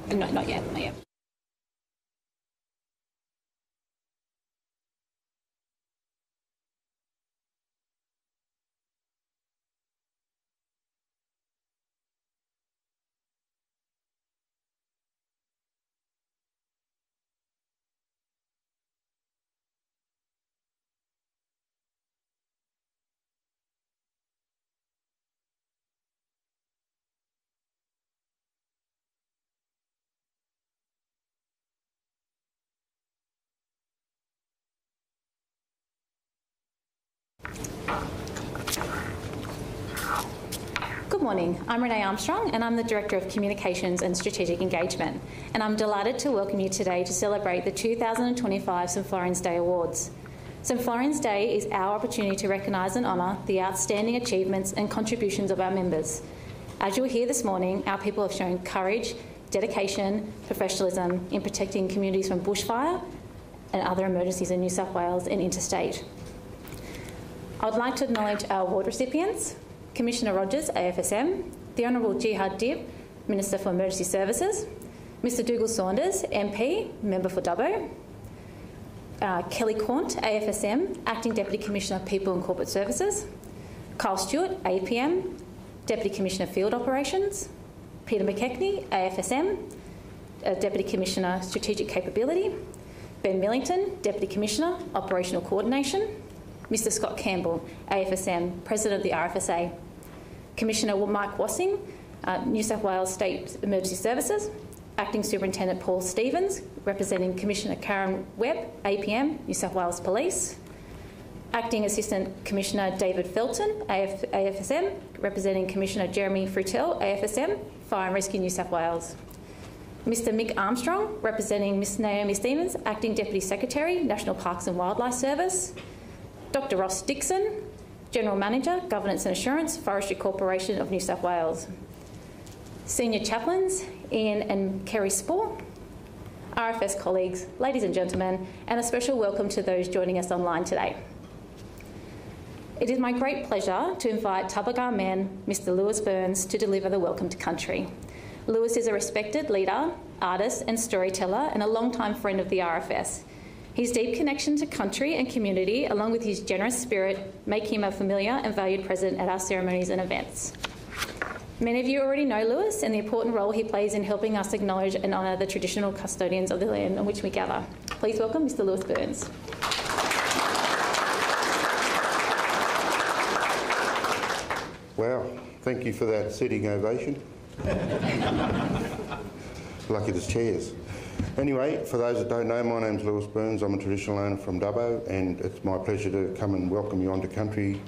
No, not yet, not yet. Good morning, I'm Renee Armstrong and I'm the Director of Communications and Strategic Engagement, and I'm delighted to welcome you today to celebrate the 2025 St Florian's Day Awards. St Florian's Day is our opportunity to recognise and honour the outstanding achievements and contributions of our members. As you will hear this morning, our people have shown courage, dedication, professionalism in protecting communities from bushfire and other emergencies in New South Wales and interstate. I would like to acknowledge our award recipients: Commissioner Rogers, AFSM, the Honourable Jihad Dib, Minister for Emergency Services, Mr Dougal Saunders, MP, Member for Dubbo, Kelly Quant, AFSM, Acting Deputy Commissioner People and Corporate Services, Kyle Stewart, APM, Deputy Commissioner Field Operations, Peter McKechnie, AFSM, Deputy Commissioner Strategic Capability, Ben Millington, Deputy Commissioner Operational Coordination, Mr Scott Campbell, AFSM, President of the RFSA, Commissioner Mike Wassing, New South Wales State Emergency Services, Acting Superintendent Paul Stevens, representing Commissioner Karen Webb, APM, New South Wales Police, Acting Assistant Commissioner David Felton, AFSM, representing Commissioner Jeremy Frutel, AFSM, Fire and Rescue New South Wales, Mr Mick Armstrong, representing Miss Naomi Stevens, Acting Deputy Secretary, National Parks and Wildlife Service, Dr Ross Dixon, General Manager, Governance and Assurance, Forestry Corporation of New South Wales. Senior Chaplains, Ian and Kerry Spoor, RFS colleagues, ladies and gentlemen, and a special welcome to those joining us online today. It is my great pleasure to invite Tabaga man, Mr Lewis Burns, to deliver the Welcome to Country. Lewis is a respected leader, artist and storyteller, and a long-time friend of the RFS. His deep connection to country and community, along with his generous spirit, make him a familiar and valued presence at our ceremonies and events. Many of you already know Lewis and the important role he plays in helping us acknowledge and honour the traditional custodians of the land on which we gather. Please welcome Mr Lewis Burns. Wow, thank you for that sitting ovation. Lucky there's chairs. Anyway, for those that don't know, my name's Lewis Burns. I'm a traditional owner from Dubbo, and it's my pleasure to come and welcome you onto country.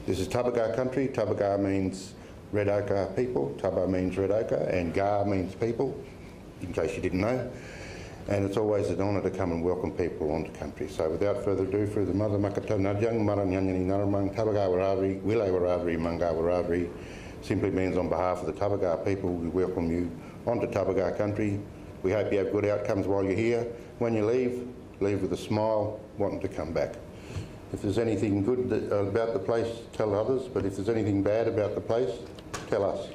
This is Tabaga country. Tabaga means red ochre people, Tubbo means red ochre, and Gar means people, in case you didn't know. And it's always an honour to come and welcome people onto country. So without further ado, through the Mother Makata Najang, Maranyanyani Naramang, Tabaga Waradri, Wile Waradri, Manga Waradri, simply means on behalf of the Tabaga people, we welcome you onto Tabaga country. We hope you have good outcomes while you're here. When you leave, leave with a smile, wanting to come back. If there's anything good about the place, tell others, but if there's anything bad about the place, tell us.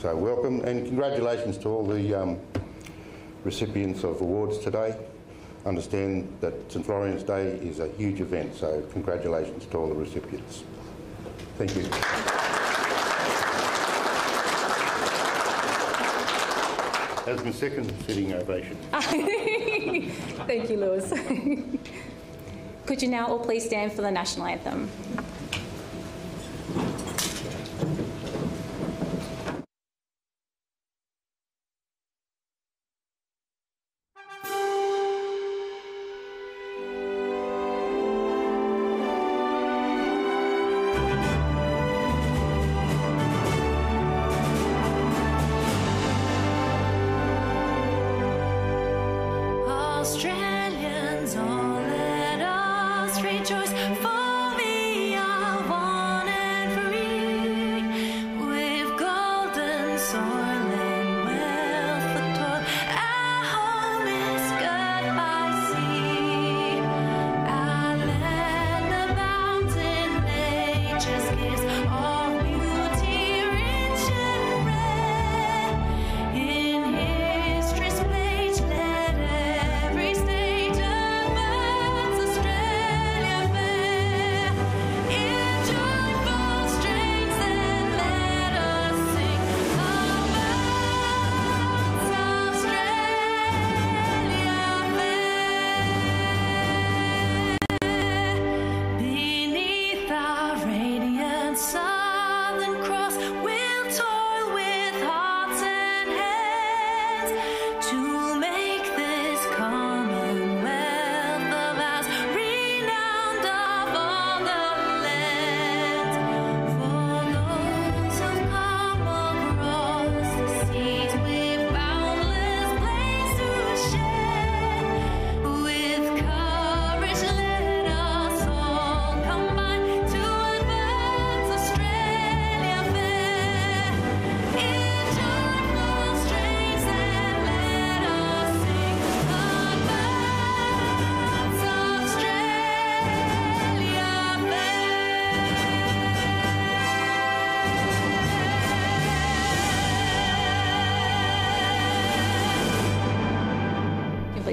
So welcome, and congratulations to all the recipients of awards today. Understand that St Florian's Day is a huge event, so congratulations to all the recipients. Thank you. That's my second sitting ovation. Thank you, Lewis. Could you now all please stand for the National Anthem? Australians, all let us rejoice, for the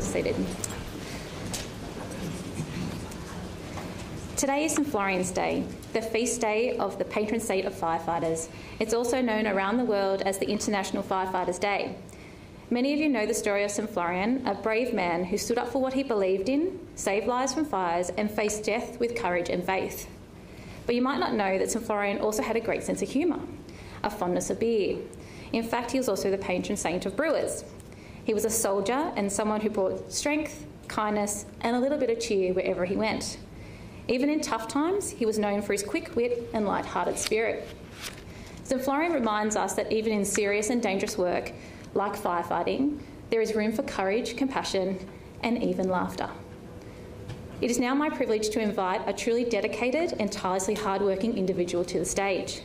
seated. Today is St Florian's Day, the feast day of the Patron Saint of firefighters. It's also known around the world as the International Firefighters' Day. Many of you know the story of St Florian, a brave man who stood up for what he believed in, saved lives from fires, and faced death with courage and faith. But you might not know that St Florian also had a great sense of humour, a fondness of beer. In fact, he was also the patron saint of brewers. He was a soldier and someone who brought strength, kindness, and a little bit of cheer wherever he went. Even in tough times, he was known for his quick wit and light-hearted spirit. St Florian reminds us that even in serious and dangerous work, like firefighting, there is room for courage, compassion, and even laughter. It is now my privilege to invite a truly dedicated and tirelessly hard-working individual to the stage.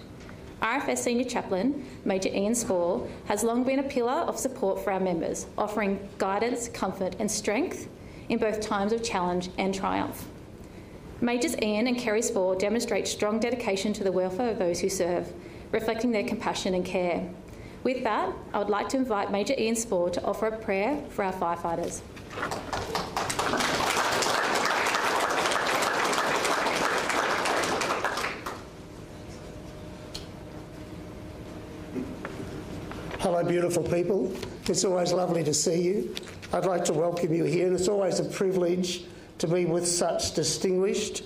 RFS Senior Chaplain, Major Ian Spall, has long been a pillar of support for our members, offering guidance, comfort, and strength in both times of challenge and triumph. Majors Ian and Kerry Spall demonstrate strong dedication to the welfare of those who serve, reflecting their compassion and care. With that, I would like to invite Major Ian Spall to offer a prayer for our firefighters. Hello, beautiful people. It's always lovely to see you. I'd like to welcome you here, and it's always a privilege to be with such distinguished,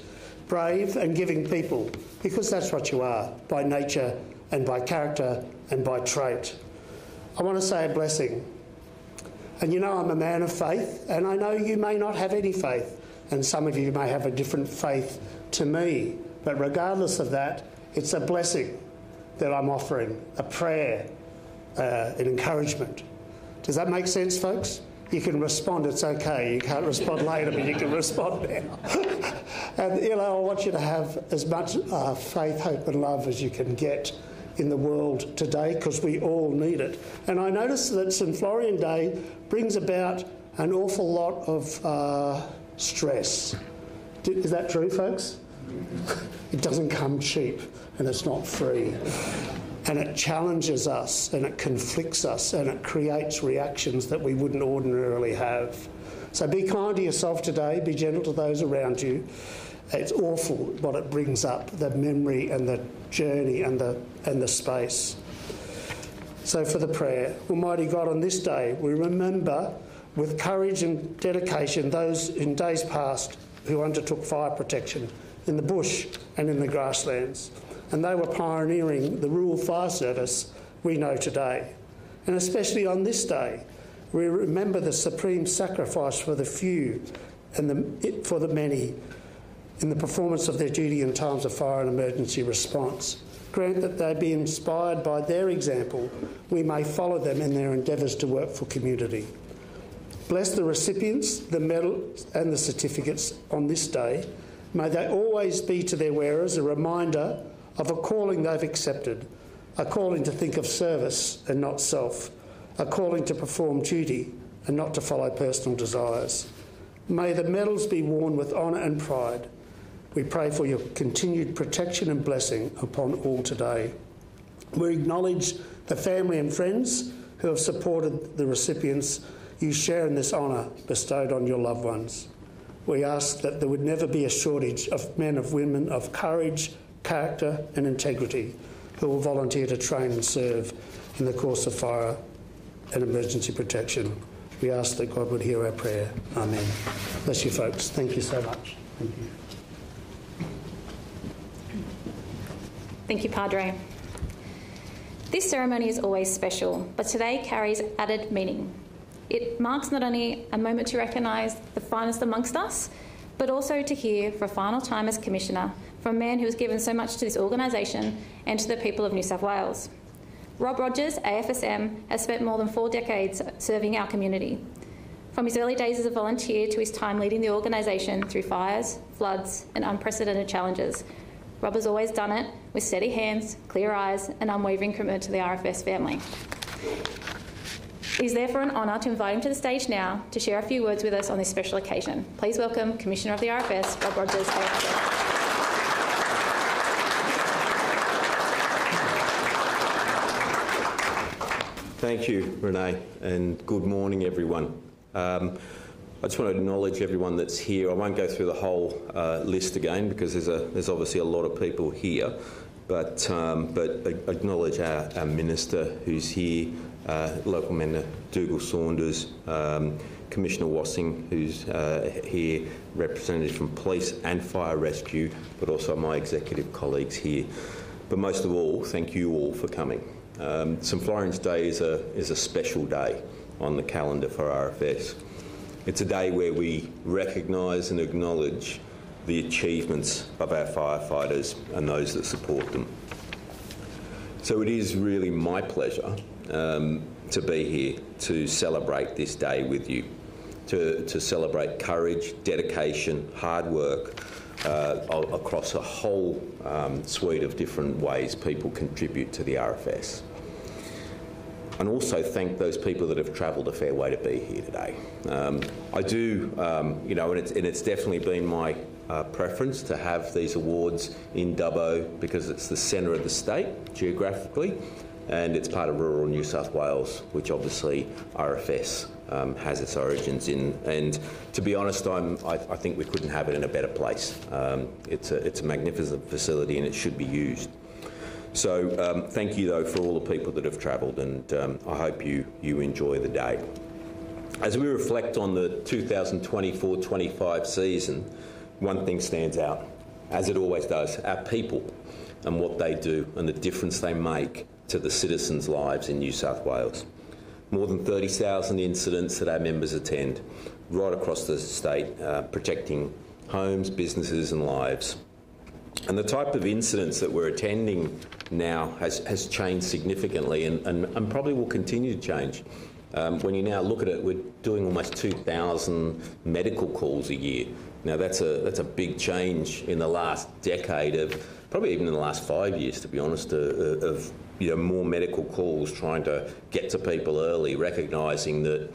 brave and giving people, because that's what you are, by nature and by character and by trait. I want to say a blessing. And you know I'm a man of faith, and I know you may not have any faith, and some of you may have a different faith to me, but regardless of that, it's a blessing that I'm offering, a prayer, an encouragement. Does that make sense, folks? You can respond, it's okay. You can't respond later, but you can respond now. And, you know, I want you to have as much faith, hope and love as you can get in the world today, because we all need it. And I notice that St Florian Day brings about an awful lot of stress. Is that true, folks? It doesn't come cheap, and it's not free. And it challenges us, and it conflicts us, and it creates reactions that we wouldn't ordinarily have. So be kind to yourself today, be gentle to those around you. It's awful what it brings up, the memory and the journey and the space. So for the prayer, Almighty God, on this day we remember with courage and dedication those in days past who undertook fire protection in the bush and in the grasslands. And they were pioneering the rural fire service we know today. And especially on this day, we remember the supreme sacrifice for the few and for the many in the performance of their duty in times of fire and emergency response. Grant that they be inspired by their example, we may follow them in their endeavours to work for community. Bless the recipients, the medals and the certificates on this day. May they always be to their wearers a reminder of a calling they've accepted, a calling to think of service and not self, a calling to perform duty and not to follow personal desires. May the medals be worn with honour and pride. We pray for your continued protection and blessing upon all today. We acknowledge the family and friends who have supported the recipients you share in this honour bestowed on your loved ones. We ask that there would never be a shortage of men and women of courage, character and integrity who will volunteer to train and serve in the course of fire and emergency protection. We ask that God would hear our prayer. Amen. Bless you, folks. Thank you so much. Thank you. Thank you, Padre. This ceremony is always special, but today carries added meaning. It marks not only a moment to recognise the finest amongst us, but also to hear for a final time as Commissioner from a man who has given so much to this organisation and to the people of New South Wales. Rob Rogers, AFSM, has spent more than 4 decades serving our community. From his early days as a volunteer to his time leading the organisation through fires, floods and unprecedented challenges, Rob has always done it with steady hands, clear eyes and unwavering commitment to the RFS family. It is therefore an honour to invite him to the stage now to share a few words with us on this special occasion. Please welcome Commissioner of the RFS, Rob Rogers, AFSM. Thank you, Renee, and good morning, everyone. I just want to acknowledge everyone that's here. I won't go through the whole list again because there's obviously a lot of people here, but acknowledge our Minister who's here, Local Member Dougal Saunders, Commissioner Wassing who's here, representative from Police and Fire Rescue, but also my executive colleagues here. But most of all, thank you all for coming. St Florian's Day is a special day on the calendar for RFS. It's a day where we recognise and acknowledge the achievements of our firefighters and those that support them. So it is really my pleasure to be here to celebrate this day with you, to celebrate courage, dedication, hard work across a whole suite of different ways people contribute to the RFS. And also thank those people that have travelled a fair way to be here today. I do, you know, and it's definitely been my preference to have these awards in Dubbo because it's the centre of the state geographically, and it's part of rural New South Wales, which obviously RFS has its origins in. And to be honest, I think we couldn't have it in a better place. It's a magnificent facility and it should be used. So thank you though for all the people that have travelled, and I hope you enjoy the day. As we reflect on the 2024-25 season, one thing stands out, as it always does, our people and what they do and the difference they make to the citizens' lives in New South Wales. More than 30,000 incidents that our members attend right across the state, protecting homes, businesses and lives. And the type of incidents that we're attending now has changed significantly and probably will continue to change. When you now look at it, we're doing almost 2,000 medical calls a year. Now that's a big change in the last decade, of probably even in the last 5 years, to be honest, of you know, more medical calls, trying to get to people early, recognising that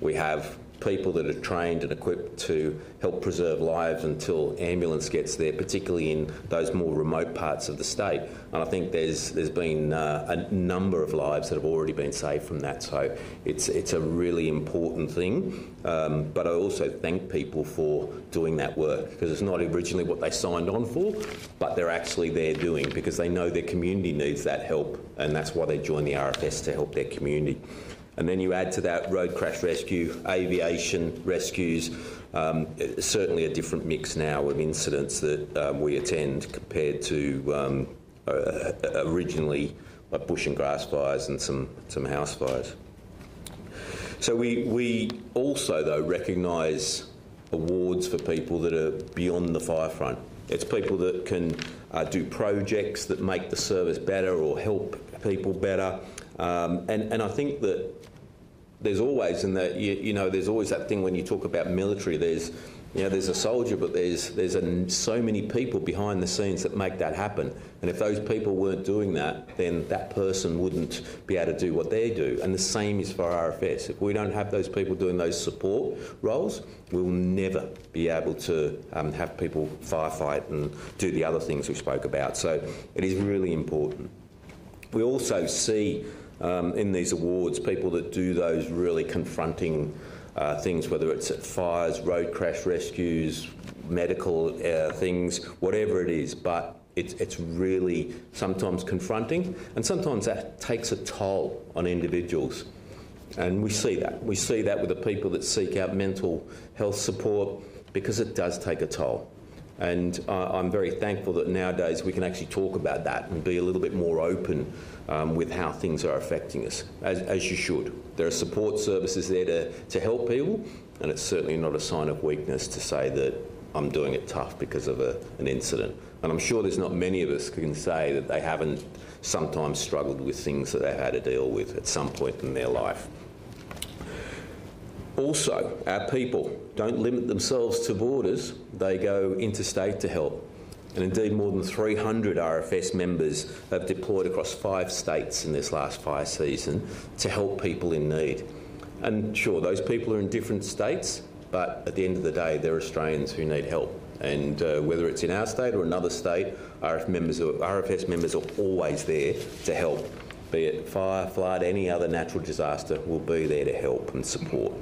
we have people that are trained and equipped to help preserve lives until ambulance gets there, particularly in those more remote parts of the state. And I think there's been a number of lives that have already been saved from that. So it's a really important thing. But I also thank people for doing that work, because it's not originally what they signed on for, but they're actually there doing, because they know their community needs that help, and that's why they join the RFS, to help their community. And then you add to that road crash rescue, aviation rescues, certainly a different mix now of incidents that we attend compared to originally like bush and grass fires and some house fires. So we also, though, recognise awards for people that are beyond the fire front. It's people that can do projects that make the service better or help people better. And I think that there's always, in that you know, there's always that thing when you talk about military. There's a soldier, but there's so many people behind the scenes that make that happen. And if those people weren't doing that, then that person wouldn't be able to do what they do. And the same is for RFS. If we don't have those people doing those support roles, we'll never be able to have people firefight and do the other things we spoke about. So it is really important. We also see in these awards people that do those really confronting things, whether it's at fires, road crash rescues, medical things, whatever it is. But it's really sometimes confronting, and sometimes that takes a toll on individuals. And we see that. We see that with the people that seek out mental health support, because it does take a toll. And I'm very thankful that nowadays we can actually talk about that and be a little bit more open with how things are affecting us, as you should. There are support services there to help people, and it's certainly not a sign of weakness to say that I'm doing it tough because of an incident. And I'm sure there's not many of us who can say that they haven't sometimes struggled with things that they've had to deal with at some point in their life. Also, our people don't limit themselves to borders. They go interstate to help. And indeed, more than 300 RFS members have deployed across 5 states in this last fire season to help people in need. And sure, those people are in different states, but at the end of the day, they're Australians who need help. And whether it's in our state or another state, RFS members are always there to help. Be it fire, flood, any other natural disaster, will be there to help and support.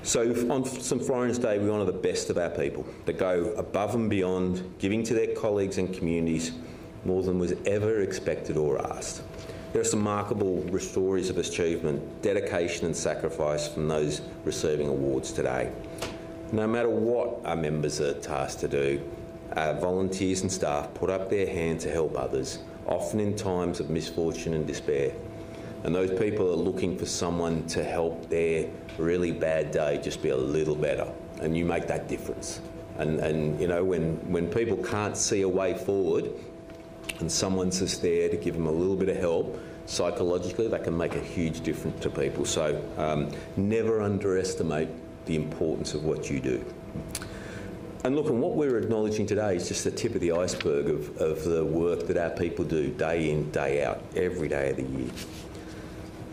So on St Florian's Day, we honour the best of our people that go above and beyond, giving to their colleagues and communities more than was ever expected or asked. There are some remarkable stories of achievement, dedication and sacrifice from those receiving awards today. No matter what our members are tasked to do, our volunteers and staff put up their hand to help others, often in times of misfortune and despair. And those people are looking for someone to help their really bad day just be a little better. And you make that difference. And you know, when people can't see a way forward and someone's just there to give them a little bit of help, psychologically, that can make a huge difference to people. So never underestimate the importance of what you do. And look, and what we're acknowledging today is just the tip of the iceberg of the work that our people do day in, day out, every day of the year.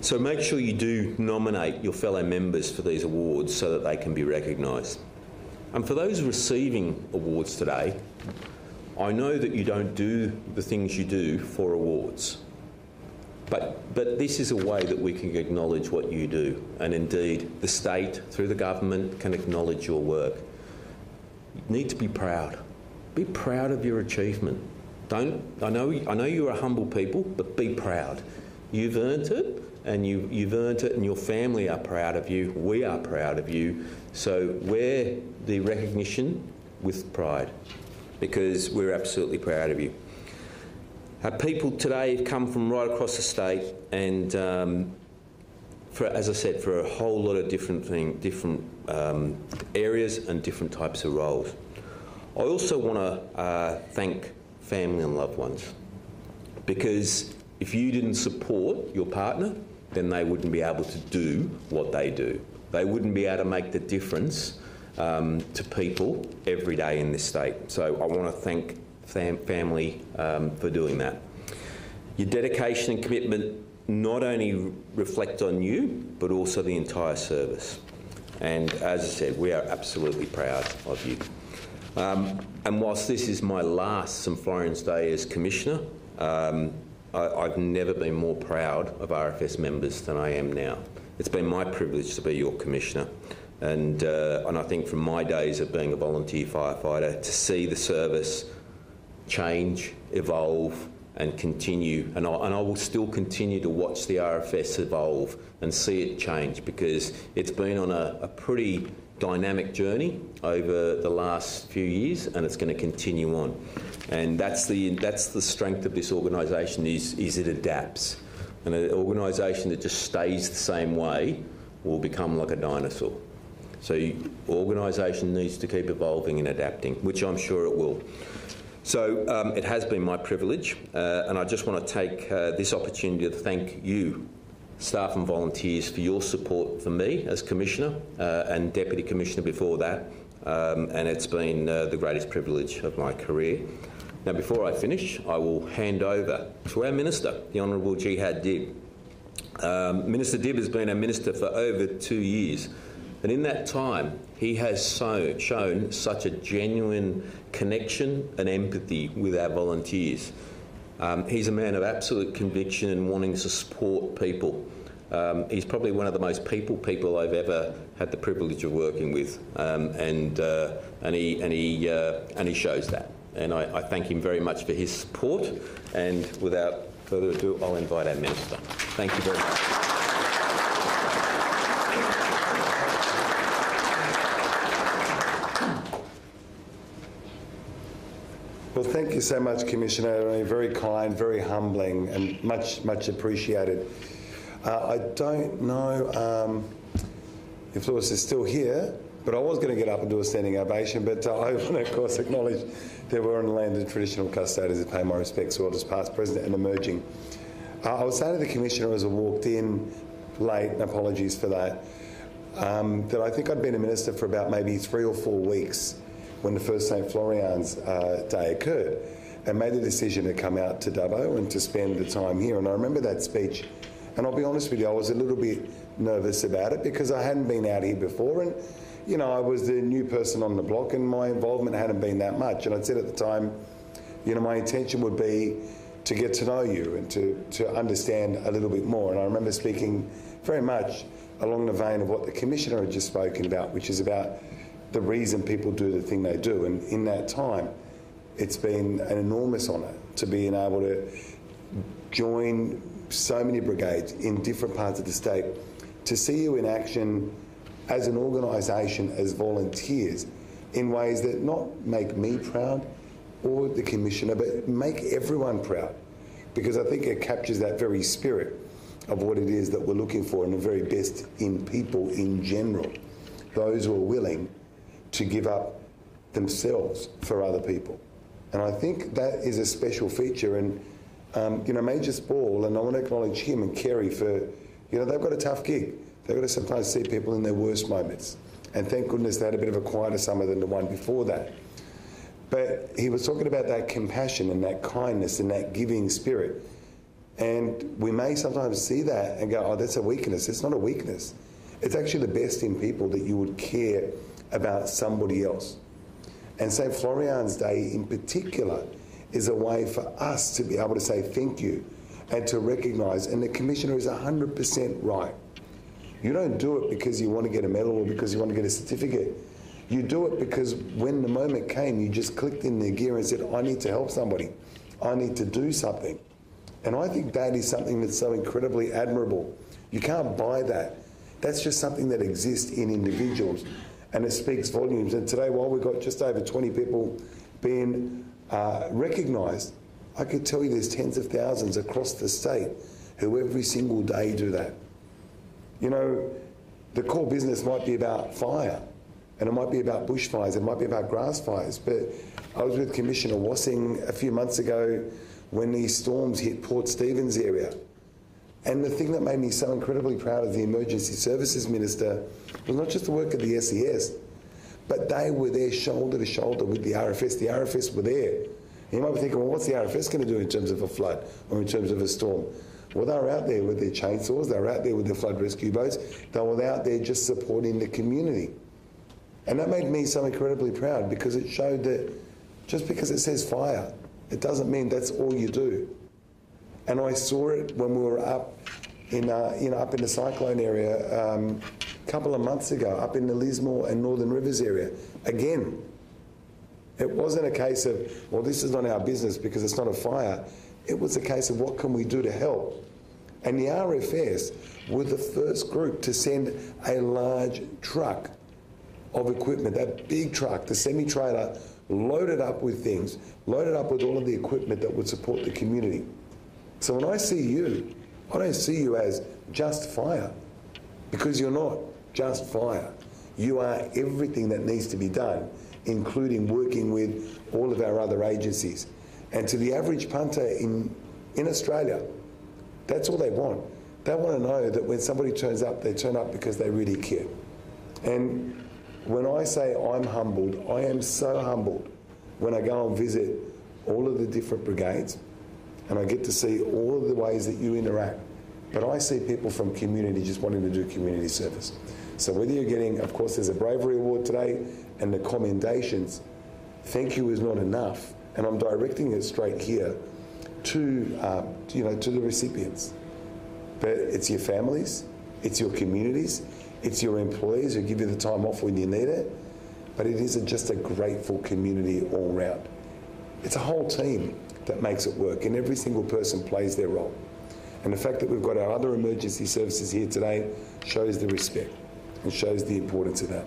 So make sure you do nominate your fellow members for these awards so that they can be recognised. And for those receiving awards today, I know that you don't do the things you do for awards. But this is a way that we can acknowledge what you do. And indeed, the state, through the government, can acknowledge your work. You need to be proud. Be proud of your achievement. I know you're a humble people, but be proud. You've earned it, and you've earned it, and your family are proud of you. We are proud of you. So wear the recognition with pride, because we're absolutely proud of you. Our people today have come from right across the state, and as I said, for a whole lot of different areas and different types of roles. I also want to thank family and loved ones, because if you didn't support your partner, then they wouldn't be able to do what they do. They wouldn't be able to make the difference to people every day in this state. So I want to thank family for doing that. Your dedication and commitment not only reflect on you, but also the entire service. And as I said, we are absolutely proud of you. And whilst this is my last St Florian's Day as Commissioner, I've never been more proud of RFS members than I am now. It's been my privilege to be your Commissioner. And I think from my days of being a volunteer firefighter, to see the service change, evolve and continue, and I will still continue to watch the RFS evolve and see it change, because it's been on a pretty dynamic journey over the last few years, and it's going to continue on. And that's the strength of this organisation, is it adapts. And an organisation that just stays the same way will become like a dinosaur. So organisation needs to keep evolving and adapting, which I'm sure it will. So it has been my privilege, and I just want to take this opportunity to thank you, staff and volunteers, for your support for me as Commissioner and Deputy Commissioner before that, and it's been the greatest privilege of my career. Now, before I finish, I will hand over to our Minister, the Honourable Jihad Dib. Minister Dib has been our Minister for over 2 years, and in that time, he has shown such a genuine connection and empathy with our volunteers. He's a man of absolute conviction and wanting to support people. He's probably one of the most people I've ever had the privilege of working with, and he shows that. And I thank him very much for his support. And without further ado, I'll invite our Minister. Thank you very much. Well, thank you so much, Commissioner. Very kind, very humbling, and much appreciated. I don't know if Lewis is still here, but I was going to get up and do a standing ovation, but I want to, of course, acknowledge that we're on the land of traditional custodians and pay my respects to elders past, present and emerging. I was saying to the Commissioner as I walked in late, and apologies for that, that I think I'd been a Minister for about maybe 3 or 4 weeks when the first St Florian's Day occurred, and made the decision to come out to Dubbo and to spend the time here. And I remember that speech, and I'll be honest with you, I was a little bit nervous about it because I hadn't been out here before, and you know, I was the new person on the block and my involvement hadn't been that much. And I said at the time, you know, my intention would be to get to know you and to understand a little bit more. And I remember speaking very much along the vein of what the Commissioner had just spoken about, which is about the reason people do the thing they do. And in that time, it's been an enormous honour to be able to join so many brigades in different parts of the state, to see you in action as an organisation, as volunteers, in ways that not make me proud or the Commissioner, but make everyone proud, because I think it captures that very spirit of what it is that we're looking for and the very best in people in general, those who are willing to give up themselves for other people. And I think that is a special feature. And Major Spall, and I want to acknowledge him and Kerry for, they've got a tough gig. They've got to sometimes see people in their worst moments. And thank goodness they had a bit of a quieter summer than the one before that. But he was talking about that compassion and that kindness and that giving spirit. And we may sometimes see that and go, oh, that's a weakness. It's not a weakness. It's actually the best in people that you would care about somebody else. And St. Florian's Day in particular is a way for us to be able to say thank you and to recognise, and the Commissioner is 100% right. You don't do it because you want to get a medal or because you want to get a certificate. You do it because when the moment came, you just clicked in their gear and said, I need to help somebody. I need to do something. And I think that is something that's so incredibly admirable. You can't buy that. That's just something that exists in individuals, and it speaks volumes. And today, while we've got just over 20 people being recognised, I could tell you there's tens of thousands across the state who every single day do that. The core business might be about fire, and it might be about bushfires, it might be about grass fires, but I was with Commissioner Wassing a few months ago when these storms hit Port Stephens area. And the thing that made me so incredibly proud as the Emergency Services Minister was not just the work of the SES, but they were there shoulder to shoulder with the RFS. The RFS were there. And you might be thinking, well, what's the RFS going to do in terms of a flood or in terms of a storm? Well, they were out there with their chainsaws, they were out there with their flood rescue boats, they were out there just supporting the community. And that made me so incredibly proud, because it showed that just because it says fire, it doesn't mean that's all you do. And I saw it when we were up in the cyclone area a couple of months ago, up in the Lismore and Northern Rivers area. Again, it wasn't a case of, well, this is not our business because it's not a fire. It was a case of what can we do to help? And the RFS were the first group to send a large truck of equipment, that big truck, the semi-trailer, loaded up with things, loaded up with all of the equipment that would support the community. So when I see you, I don't see you as just fire, because you're not just fire. You are everything that needs to be done, including working with all of our other agencies. And to the average punter in Australia, that's all they want. They want to know that when somebody turns up, they turn up because they really care. And when I say I'm humbled, I am so humbled when I go and visit all of the different brigades and I get to see all of the ways that you interact. But I see people from community just wanting to do community service. So whether you're getting, of course, there's a bravery award today and the commendations, thank you is not enough. And I'm directing it straight here to the recipients. But it's your families, it's your communities, it's your employees who give you the time off when you need it. But it isn't just a grateful community all round. It's a whole team that makes it work, and every single person plays their role. And the fact that we've got our other emergency services here today shows the respect and shows the importance of that.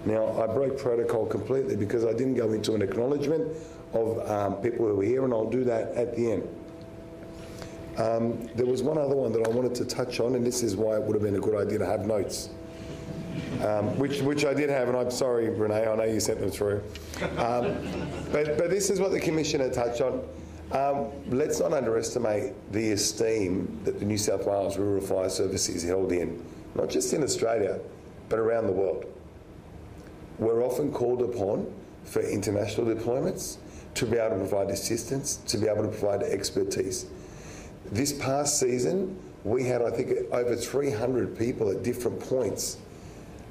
Now, I broke protocol completely because I didn't go into an acknowledgement of people who were here, and I'll do that at the end. There was one other one that I wanted to touch on, and this is why it would have been a good idea to have notes, which I did have, and I'm sorry, Renee, I know you sent them through. But this is what the Commissioner touched on. Let's not underestimate the esteem that the New South Wales Rural Fire Service is held in, not just in Australia, but around the world. We're often called upon for international deployments to be able to provide assistance, to be able to provide expertise. This past season, we had, I think, over 300 people at different points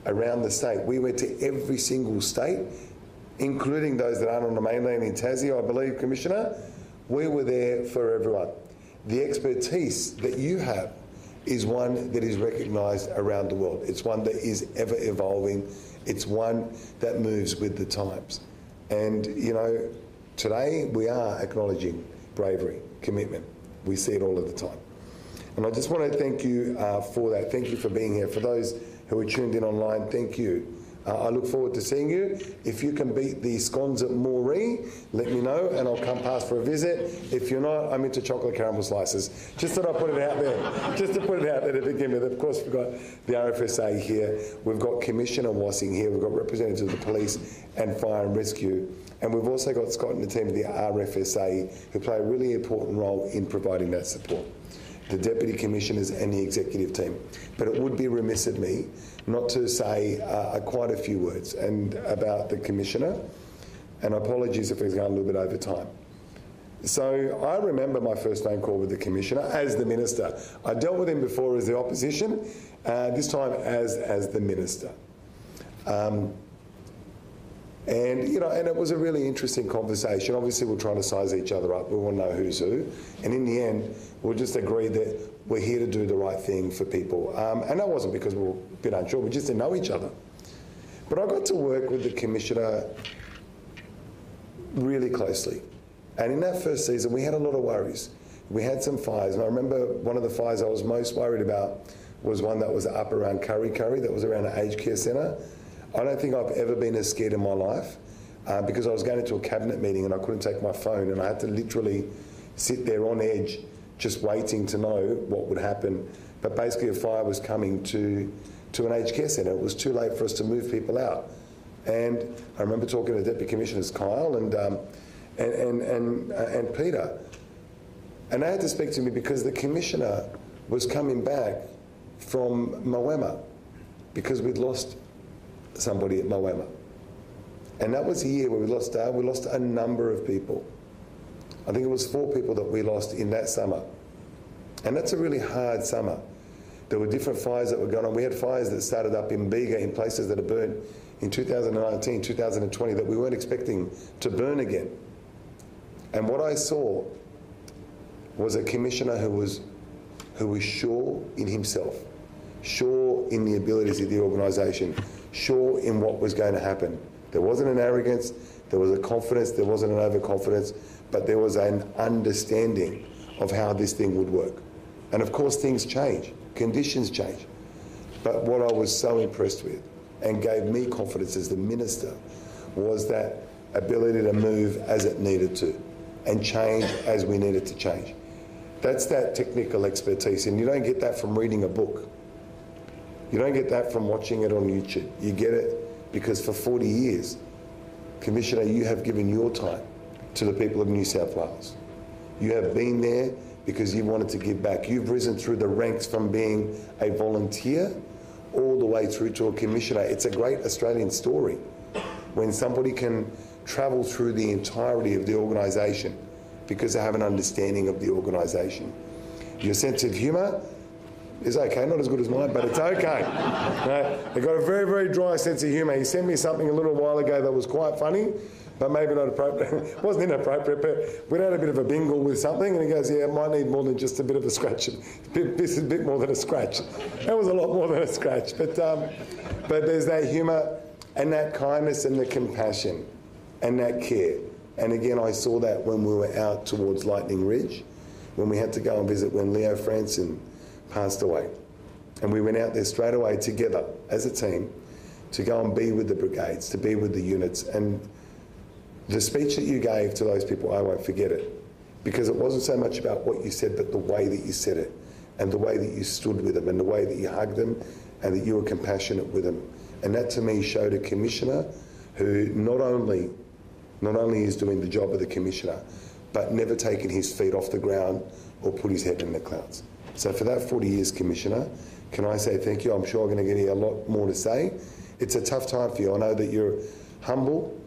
around the state. We went to every single state, including those that aren't on the mainland in Tassie, I believe, Commissioner. We were there for everyone. The expertise that you have is one that is recognised around the world. It's one that is ever evolving. It's one that moves with the times. And, you know, today we are acknowledging bravery, commitment. We see it all of the time. And I just want to thank you for that. Thank you for being here. For those who are tuned in online, thank you. I look forward to seeing you. If you can beat the scones at Moree, let me know and I'll come past for a visit. If you're not, I'm into chocolate caramel slices. Just thought I'd put it out there. Just to put it out there to begin with. Of course, we've got the RFSA here. We've got Commissioner Wassing here. We've got representatives of the police and fire and rescue. And we've also got Scott and the team of the RFSA who play a really important role in providing that support. The Deputy Commissioners and the Executive team. But it would be remiss of me not to say quite a few words about the Commissioner, and apologies if it's gone a little bit over time. So I remember my first phone call with the Commissioner as the Minister. I dealt with him before as the opposition, this time as the Minister. And, you know, and it was a really interesting conversation. Obviously, we're trying to size each other up. We want to know who's who. And in the end, we'll just agree that we're here to do the right thing for people. And that wasn't because we were a bit unsure. We just didn't know each other. But I got to work with the Commissioner really closely. And in that first season, we had a lot of worries. We had some fires. And I remember one of the fires I was most worried about was one that was up around Curry, that was around an aged care centre. I don't think I've ever been as scared in my life because I was going into a cabinet meeting and I couldn't take my phone and I had to literally sit there on edge just waiting to know what would happen. But basically a fire was coming to an aged care centre. It was too late for us to move people out. And I remember talking to Deputy Commissioners Kyle and Peter. And they had to speak to me because the Commissioner was coming back from Moama because we'd lost somebody at Moama. And that was the year where we lost a number of people. I think it was 4 people that we lost in that summer. And that's a really hard summer. There were different fires that were going on. We had fires that started up in Bega in places that had burned in 2019, 2020 that we weren't expecting to burn again. And what I saw was a Commissioner who was sure in himself, sure in the abilities of the organisation, sure in what was going to happen. There wasn't an arrogance, there was a confidence, there wasn't an overconfidence, but there was an understanding of how this thing would work. And of course things change, conditions change. But what I was so impressed with and gave me confidence as the Minister was that ability to move as it needed to and change as we needed to change. That's that technical expertise, and you don't get that from reading a book. You don't get that from watching it on YouTube. You get it because for 40 years, Commissioner, you have given your time to the people of New South Wales. You have been there because you wanted to give back. You've risen through the ranks from being a volunteer all the way through to a Commissioner. It's a great Australian story when somebody can travel through the entirety of the organisation because they have an understanding of the organisation. Your sense of humour is okay, not as good as mine, but it's okay. They've got a very, very dry sense of humour. He sent me something a little while ago that was quite funny, but maybe not appropriate. It wasn't inappropriate, but we'd had a bit of a bingle with something, and he goes, yeah, it might need more than just a bit of a scratch. This is a bit more than a scratch. That was a lot more than a scratch. But there's that humour and that kindness and the compassion and that care. And again, I saw that when we were out towards Lightning Ridge, when we had to go and visit when Leo Franson passed away. And we went out there straight away together as a team to go and be with the brigades, to be with the units. And the speech that you gave to those people, I won't forget it, because it wasn't so much about what you said, but the way that you said it and the way that you stood with them and the way that you hugged them and that you were compassionate with them. And that to me showed a Commissioner who not only is doing the job of the Commissioner, but never taken his feet off the ground or put his head in the clouds. So for that 40 years, Commissioner, can I say thank you? I'm sure I'm going to get a lot more to say. It's a tough time for you. I know that you're humble,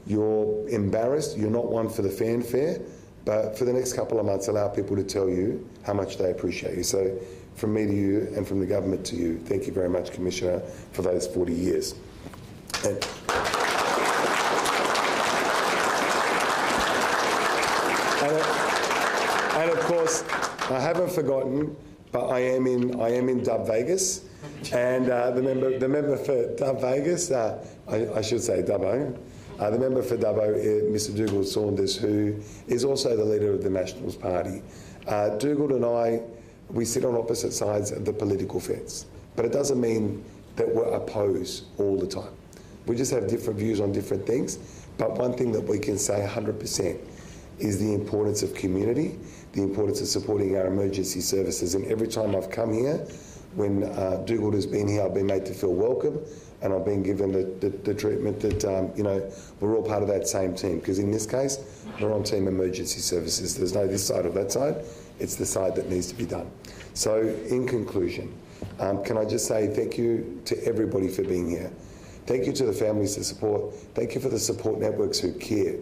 you're embarrassed, you're not one for the fanfare, but for the next couple of months, allow people to tell you how much they appreciate you. So from me to you and from the government to you, thank you very much, Commissioner, for those 40 years. And course, I haven't forgotten, but I am in Dub Vegas, and the member for Dub Vegas, I should say Dubbo, the member for Dubbo, Mr Dougal Saunders, who is also the leader of the Nationals Party. Dougal and I, we sit on opposite sides of the political fence, but it doesn't mean that we're opposed all the time. We just have different views on different things, but one thing that we can say 100% is the importance of community, the importance of supporting our emergency services. And every time I've come here, when Dougal has been here, I've been made to feel welcome, and I've been given the treatment that, you know, we're all part of that same team. Because in this case, we're on Team Emergency Services. There's no this side or that side. It's the side that needs to be done. So, in conclusion, can I just say thank you to everybody for being here. Thank you to the families that support. Thank you for the support networks who care.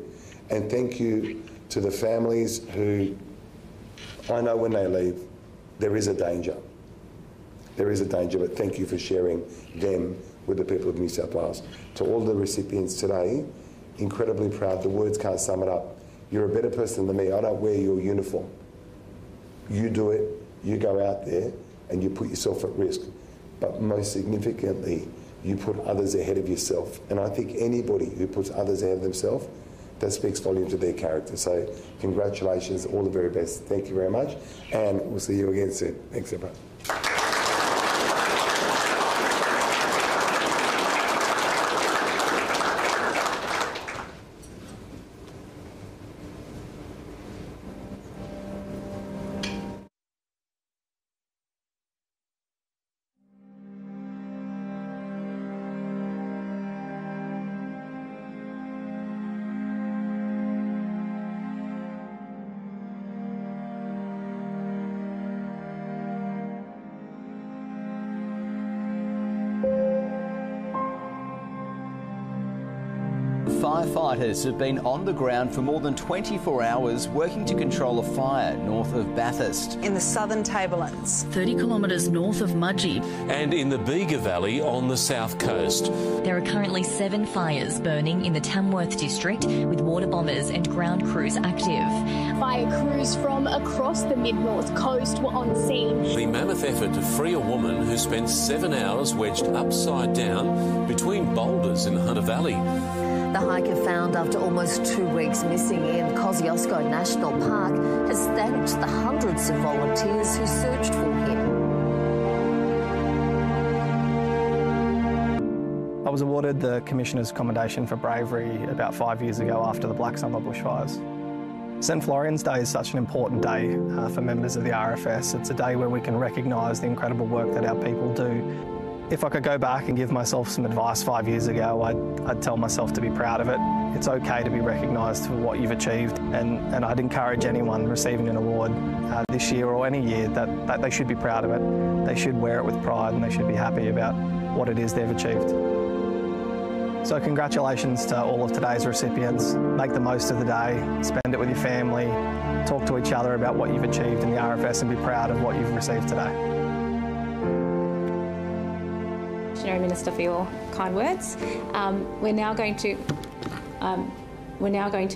And thank you to the families who, I know when they leave, there is a danger. There is a danger, but thank you for sharing them with the people of New South Wales. To all the recipients today, incredibly proud. The words can't sum it up. You're a better person than me. I don't wear your uniform. You do it, you go out there and you put yourself at risk. But most significantly, you put others ahead of yourself. And I think anybody who puts others ahead of themselves, that speaks volume to their character. So congratulations, all the very best. Thank you very much. And we'll see you again soon. Thanks, everyone. Firefighters have been on the ground for more than 24 hours working to control a fire north of Bathurst. In the southern Tablelands. 30 kilometres north of Mudgee. And in the Bega Valley on the south coast. There are currently 7 fires burning in the Tamworth district, with water bombers and ground crews active. Fire crews from across the mid-north coast were on scene. The mammoth effort to free a woman who spent 7 hours wedged upside down between boulders in Hunter Valley. The hiker, found after almost 2 weeks missing in Kosciuszko National Park, has thanked the hundreds of volunteers who searched for him. I was awarded the Commissioner's Commendation for Bravery about 5 years ago after the Black Summer bushfires. St Florian's Day is such an important day for members of the RFS. It's a day where we can recognise the incredible work that our people do. If I could go back and give myself some advice 5 years ago, I'd tell myself to be proud of it. It's okay to be recognised for what you've achieved, and I'd encourage anyone receiving an award this year or any year that they should be proud of it. They should wear it with pride and they should be happy about what it is they've achieved. So congratulations to all of today's recipients. Make the most of the day, spend it with your family, talk to each other about what you've achieved in the RFS and be proud of what you've received today. Minister, for your kind words. We're now going to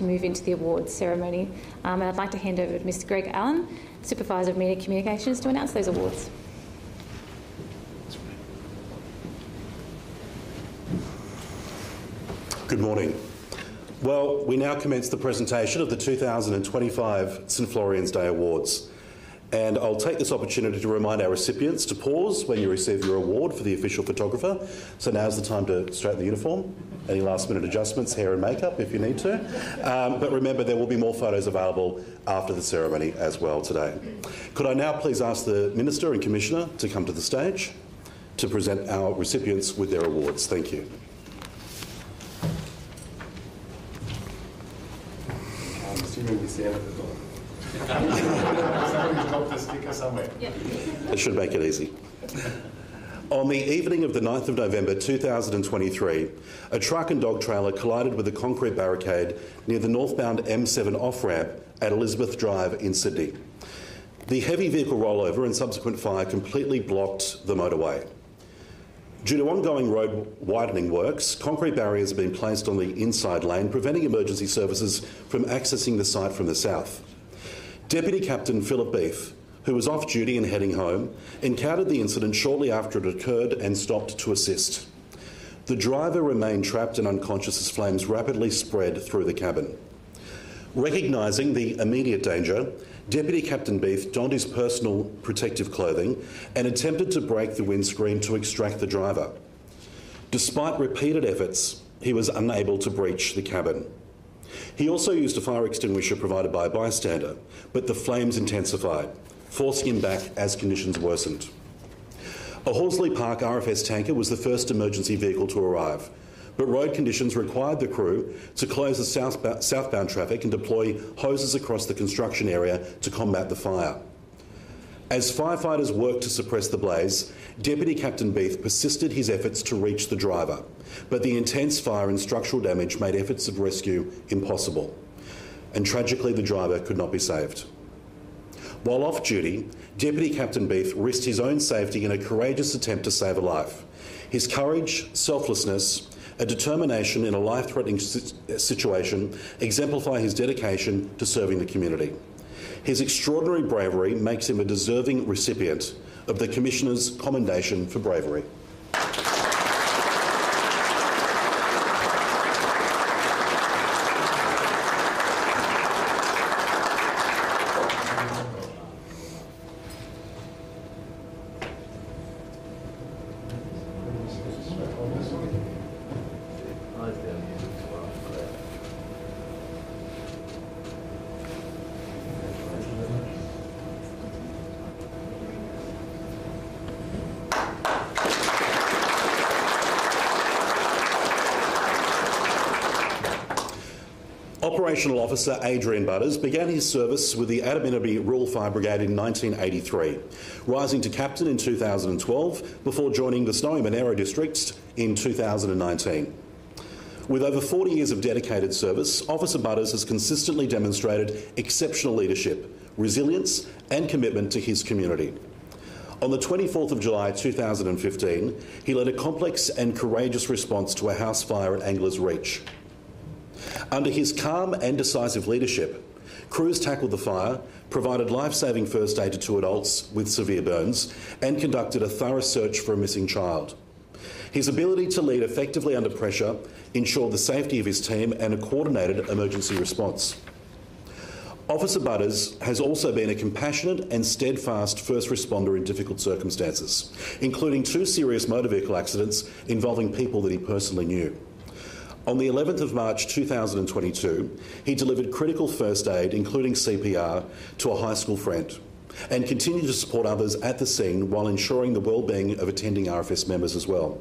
move into the awards ceremony, and I'd like to hand over to Mr. Greg Allen, Supervisor of Media Communications, to announce those awards. Good morning. Well, we now commence the presentation of the 2025 St Florian's Day Awards. And I'll take this opportunity to remind our recipients to pause when you receive your award for the official photographer. So now's the time to straighten the uniform. Any last-minute adjustments, hair and makeup if you need to. But remember, there will be more photos available after the ceremony as well today. Could I now please ask the Minister and Commissioner to come to the stage to present our recipients with their awards. Thank you. I'm assuming we stand at the door. Somebody's dropped a sticker somewhere. That should make it easy. On the evening of the 9th of November 2023, a truck and dog trailer collided with a concrete barricade near the northbound M7 off-ramp at Elizabeth Drive in Sydney. The heavy vehicle rollover and subsequent fire completely blocked the motorway. Due to ongoing road widening works, concrete barriers have been placed on the inside lane, preventing emergency services from accessing the site from the south. Deputy Captain Philip Beef, who was off duty and heading home, encountered the incident shortly after it occurred and stopped to assist. The driver remained trapped and unconscious as flames rapidly spread through the cabin. Recognising the immediate danger, Deputy Captain Beef donned his personal protective clothing and attempted to break the windscreen to extract the driver. Despite repeated efforts, he was unable to breach the cabin. He also used a fire extinguisher provided by a bystander, but the flames intensified, forcing him back as conditions worsened. A Horsley Park RFS tanker was the first emergency vehicle to arrive, but road conditions required the crew to close the southbound traffic and deploy hoses across the construction area to combat the fire. As firefighters worked to suppress the blaze, Deputy Captain Beef persisted his efforts to reach the driver, but the intense fire and structural damage made efforts of rescue impossible, and tragically the driver could not be saved. While off duty, Deputy Captain Beef risked his own safety in a courageous attempt to save a life. His courage, selflessness, and determination in a life-threatening situation exemplify his dedication to serving the community. His extraordinary bravery makes him a deserving recipient of the Commissioner's Commendation for Bravery. Operational Officer Adrian Butters began his service with the Adaminaby Rural Fire Brigade in 1983, rising to captain in 2012 before joining the Snowy Monaro District in 2019. With over 40 years of dedicated service, Officer Butters has consistently demonstrated exceptional leadership, resilience and commitment to his community. On the 24th of July 2015, he led a complex and courageous response to a house fire at Anglers Reach. Under his calm and decisive leadership, crews tackled the fire, provided life-saving first aid to 2 adults with severe burns, and conducted a thorough search for a missing child. His ability to lead effectively under pressure ensured the safety of his team and a coordinated emergency response. Officer Butters has also been a compassionate and steadfast first responder in difficult circumstances, including 2 serious motor vehicle accidents involving people that he personally knew. On the 11th of March 2022, he delivered critical first aid, including CPR, to a high school friend, and continued to support others at the scene while ensuring the well-being of attending RFS members as well.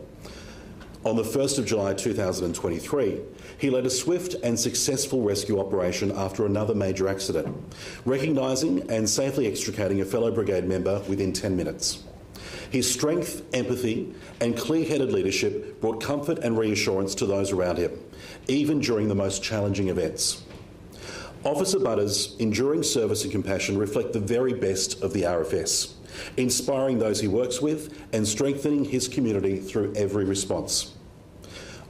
On the 1st of July 2023, he led a swift and successful rescue operation after another major accident, recognising and safely extricating a fellow brigade member within 10 minutes. His strength, empathy and clear-headed leadership brought comfort and reassurance to those around him, even during the most challenging events. Officer Butters' enduring service and compassion reflect the very best of the RFS, inspiring those he works with and strengthening his community through every response.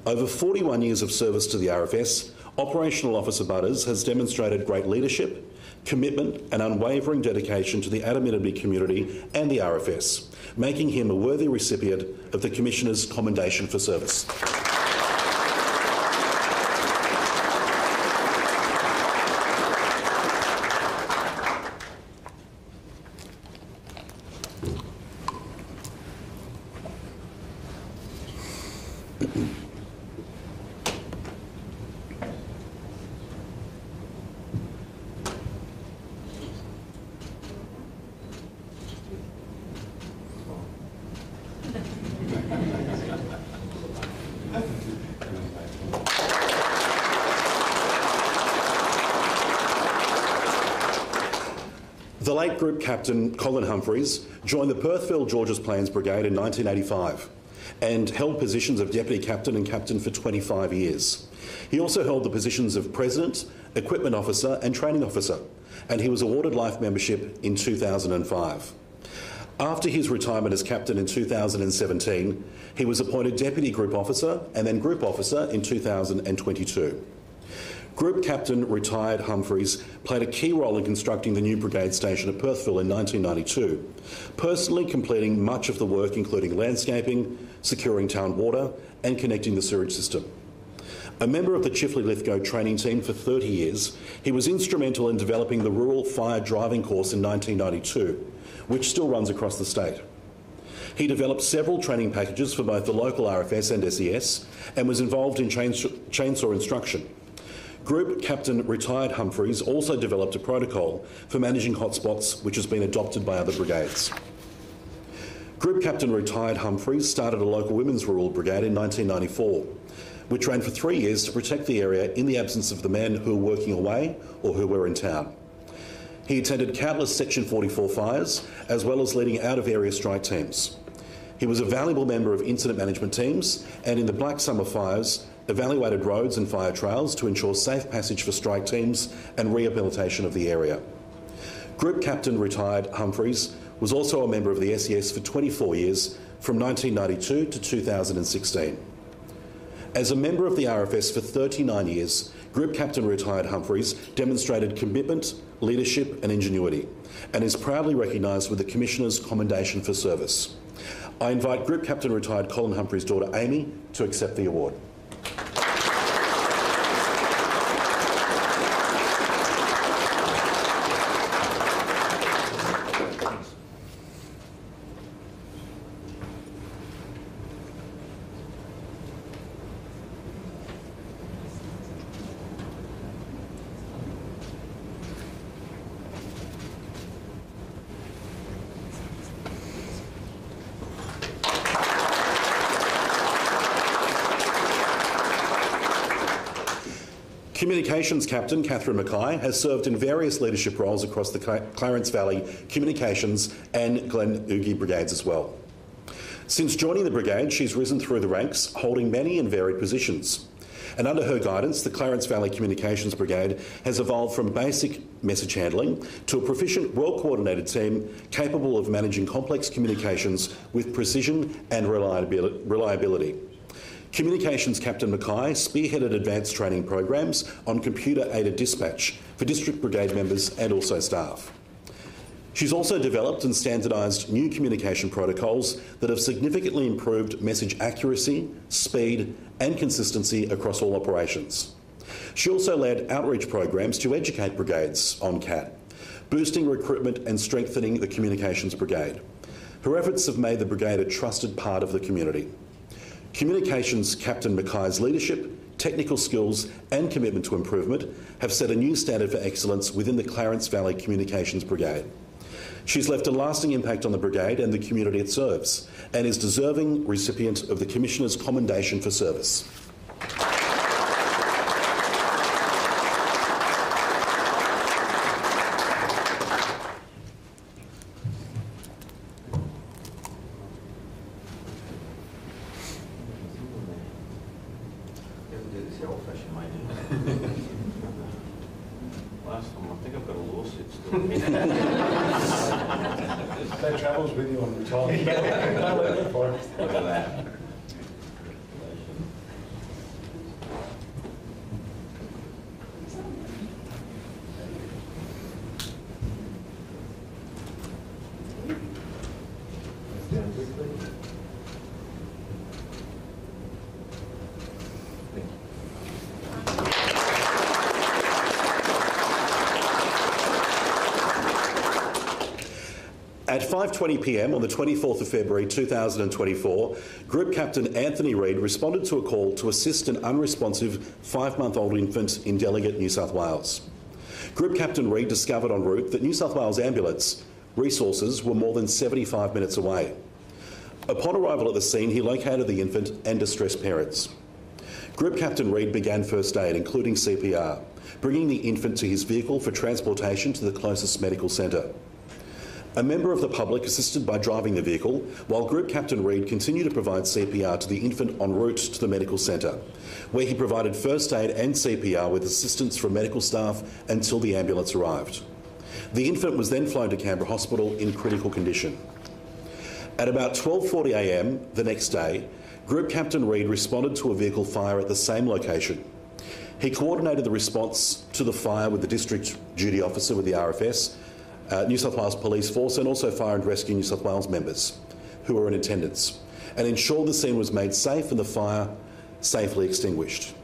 Over 41 years of service to the RFS, Operational Officer Butters has demonstrated great leadership, commitment and unwavering dedication to the Adaminaby community and the RFS, making him a worthy recipient of the Commissioner's Commendation for Service. The late Group Captain Colin Humphreys joined the Perthville Georges Plains Brigade in 1985 and held positions of Deputy Captain and Captain for 25 years. He also held the positions of President, Equipment Officer and Training Officer, and he was awarded life membership in 2005. After his retirement as Captain in 2017, he was appointed Deputy Group Officer and then Group Officer in 2022. Group Captain retired Humphreys played a key role in constructing the new brigade station at Perthville in 1992, personally completing much of the work including landscaping, securing town water and connecting the sewage system. A member of the Chifley Lithgow training team for 30 years, he was instrumental in developing the Rural Fire Driving course in 1992, which still runs across the state. He developed several training packages for both the local RFS and SES and was involved in chainsaw instruction. Group Captain retired Humphreys also developed a protocol for managing hotspots which has been adopted by other brigades. Group Captain retired Humphreys started a local women's rural brigade in 1994, which ran for 3 years to protect the area in the absence of the men who were working away or who were in town. He attended countless Section 44 fires, as well as leading out-of-area strike teams. He was a valuable member of incident management teams and in the Black Summer fires, evaluated roads and fire trails to ensure safe passage for strike teams and rehabilitation of the area. Group Captain retired Humphreys was also a member of the SES for 24 years, from 1992 to 2016. As a member of the RFS for 39 years, Group Captain retired Humphreys demonstrated commitment, leadership and ingenuity, and is proudly recognised with the Commissioner's Commendation for Service. I invite Group Captain retired Colin Humphreys' daughter Amy to accept the award. Communications Captain Catherine Mackay has served in various leadership roles across the Clarence Valley Communications and Glen Ugie brigades as well. Since joining the brigade, she's risen through the ranks, holding many and varied positions. And under her guidance, the Clarence Valley Communications Brigade has evolved from basic message handling to a proficient, well-coordinated team capable of managing complex communications with precision and reliability. Communications Captain Mackay spearheaded advanced training programs on computer-aided dispatch for district brigade members and also staff. She's also developed and standardised new communication protocols that have significantly improved message accuracy, speed and consistency across all operations. She also led outreach programs to educate brigades on CAT, boosting recruitment and strengthening the Communications Brigade. Her efforts have made the brigade a trusted part of the community. Communications Captain Mackay's leadership, technical skills and commitment to improvement have set a new standard for excellence within the Clarence Valley Communications Brigade. She's left a lasting impact on the brigade and the community it serves, and is deserving recipient of the Commissioner's Commendation for Service. Last time, I think I've got a lawsuit still. That travels with you on retirement. Look at that. At 5:20 p.m. on the 24th of February 2024, Group Captain Anthony Reid responded to a call to assist an unresponsive 5-month-old infant in Delegat, New South Wales. Group Captain Reid discovered en route that New South Wales ambulance resources were more than 75 minutes away. Upon arrival at the scene, he located the infant and distressed parents. Group Captain Reid began first aid, including CPR, bringing the infant to his vehicle for transportation to the closest medical centre. A member of the public assisted by driving the vehicle, while Group Captain Reid continued to provide CPR to the infant en route to the medical centre, where he provided first aid and CPR with assistance from medical staff until the ambulance arrived. The infant was then flown to Canberra Hospital in critical condition. At about 12:40 a.m. the next day, Group Captain Reid responded to a vehicle fire at the same location. He coordinated the response to the fire with the District Duty Officer with the RFS, New South Wales Police Force, and also Fire and Rescue New South Wales members who were in attendance, and ensured the scene was made safe and the fire safely extinguished.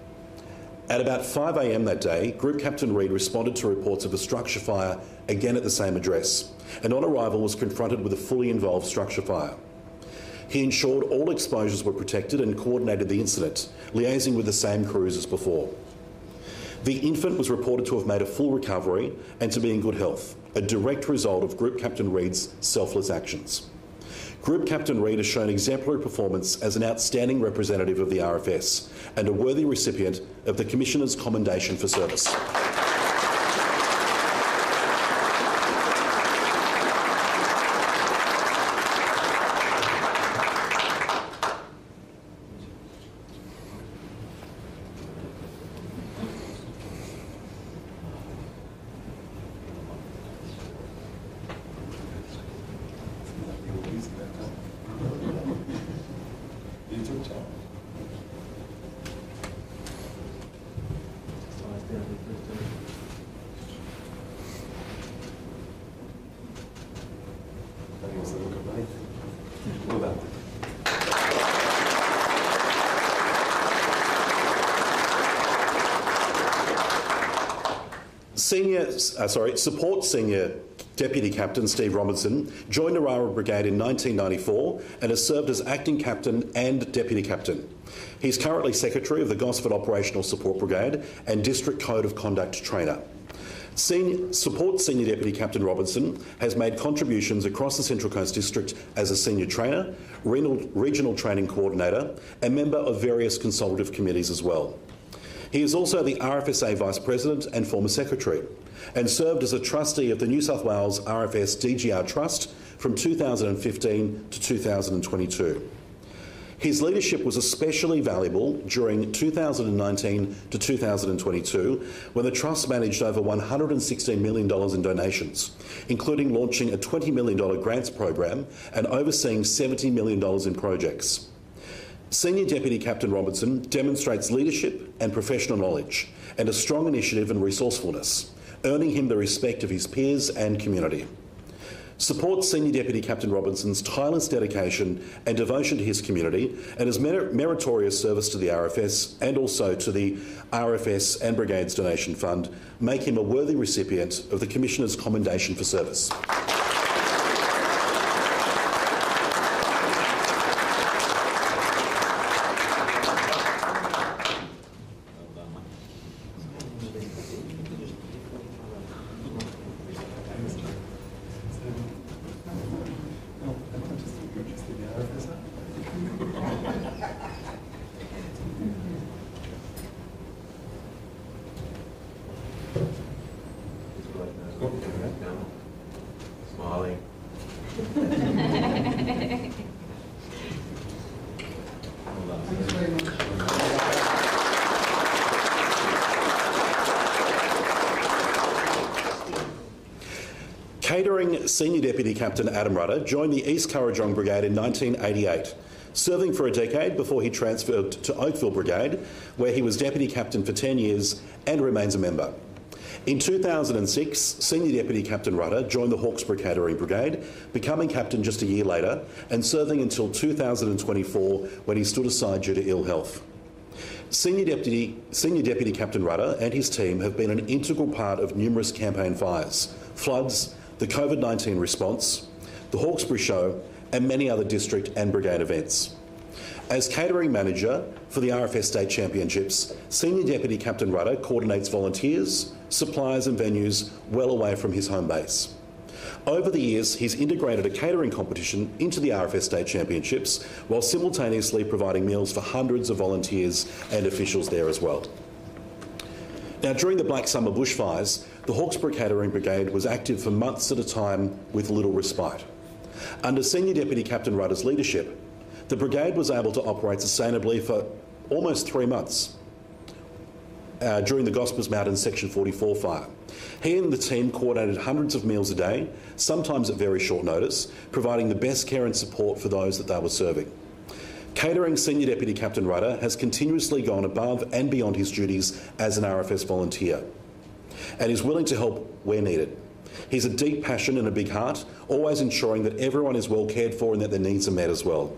At about 5 a.m. that day, Group Captain Reid responded to reports of a structure fire again at the same address, and on arrival was confronted with a fully involved structure fire. He ensured all exposures were protected and coordinated the incident, liaising with the same crews as before. The infant was reported to have made a full recovery and to be in good health, a direct result of Group Captain Reid's selfless actions. Group Captain Reid has shown exemplary performance as an outstanding representative of the RFS and a worthy recipient of the Commissioner's Commendation for Service. Support Senior Deputy Captain Steve Robinson joined Narara Brigade in 1994 and has served as Acting Captain and Deputy Captain. He's currently Secretary of the Gosford Operational Support Brigade and District Code of Conduct Trainer. Support Senior Deputy Captain Robinson has made contributions across the Central Coast District as a Senior Trainer, Regional Training Coordinator and member of various consultative committees as well. He is also the RFSA Vice President and former Secretary, and served as a trustee of the New South Wales RFS DGR Trust from 2015 to 2022. His leadership was especially valuable during 2019 to 2022, when the Trust managed over $116 million in donations, including launching a $20 million grants program and overseeing $70 million in projects. Senior Deputy Captain Robinson demonstrates leadership and professional knowledge and a strong initiative and resourcefulness, earning him the respect of his peers and community. Support Senior Deputy Captain Robinson's tireless dedication and devotion to his community and his meritorious service to the RFS and also to the RFS and Brigades Donation Fund make him a worthy recipient of the Commissioner's Commendation for Service. Smiling. Catering Senior Deputy Captain Adam Rudder joined the East Currajong Brigade in 1988, serving for a decade before he transferred to Oakville Brigade, where he was Deputy Captain for 10 years and remains a member. In 2006, Senior Deputy Captain Rudder joined the Hawkesbury Catering Brigade, becoming Captain just a year later and serving until 2024 when he stood aside due to ill health. Senior Deputy Captain Rudder and his team have been an integral part of numerous campaign fires, floods, the COVID-19 response, the Hawkesbury Show and many other district and brigade events. As catering manager for the RFS State Championships, Senior Deputy Captain Rudder coordinates volunteers, suppliers and venues well away from his home base. Over the years, he's integrated a catering competition into the RFS State Championships while simultaneously providing meals for hundreds of volunteers and officials there as well. Now, during the Black Summer bushfires, the Hawkesbury Catering Brigade was active for months at a time with little respite. Under Senior Deputy Captain Rudder's leadership, the brigade was able to operate sustainably for almost 3 months during the Gospers Mountain Section 44 fire. He and the team coordinated hundreds of meals a day, sometimes at very short notice, providing the best care and support for those that they were serving. Catering Senior Deputy Captain Rudder has continuously gone above and beyond his duties as an RFS volunteer and is willing to help where needed. He's a deep passion and a big heart, always ensuring that everyone is well cared for and that their needs are met as well.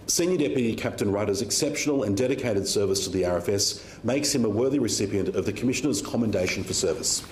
Senior Deputy Captain Rudder's exceptional and dedicated service to the RFS makes him a worthy recipient of the Commissioner's Commendation for Service.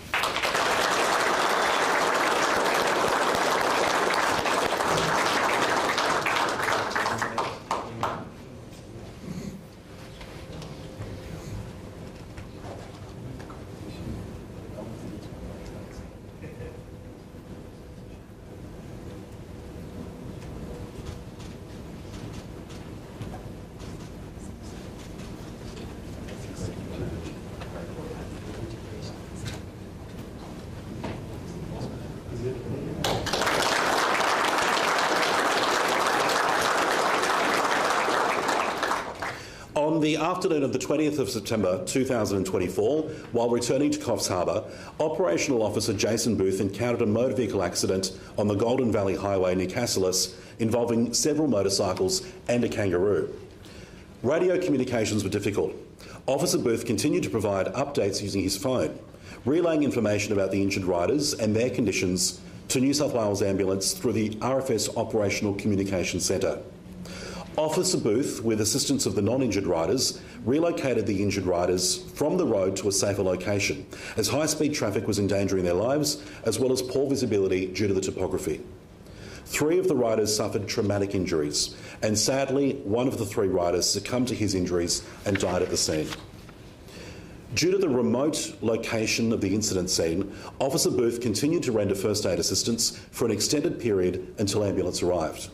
On the afternoon of the 20th of September 2024, while returning to Coffs Harbour, Operational Officer Jason Booth encountered a motor vehicle accident on the Golden Valley Highway near Cassilis involving several motorcycles and a kangaroo. Radio communications were difficult. Officer Booth continued to provide updates using his phone, relaying information about the injured riders and their conditions to New South Wales Ambulance through the RFS Operational Communications Centre. Officer Booth, with assistance of the non-injured riders, relocated the injured riders from the road to a safer location, as high-speed traffic was endangering their lives, as well as poor visibility due to the topography. 3 of the riders suffered traumatic injuries, and sadly, one of the 3 riders succumbed to his injuries and died at the scene. Due to the remote location of the incident scene, Officer Booth continued to render first aid assistance for an extended period until ambulance arrived.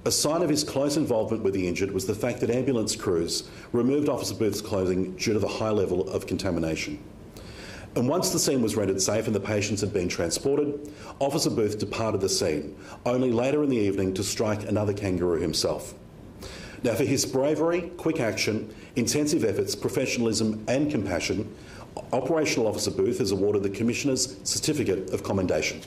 A sign of his close involvement with the injured was the fact that ambulance crews removed Officer Booth's clothing due to the high level of contamination. And once the scene was rendered safe and the patients had been transported, Officer Booth departed the scene, only later in the evening to strike another kangaroo himself. Now, for his bravery, quick action, intensive efforts, professionalism and compassion, Operational Officer Booth is awarded the Commissioner's Certificate of Commendation.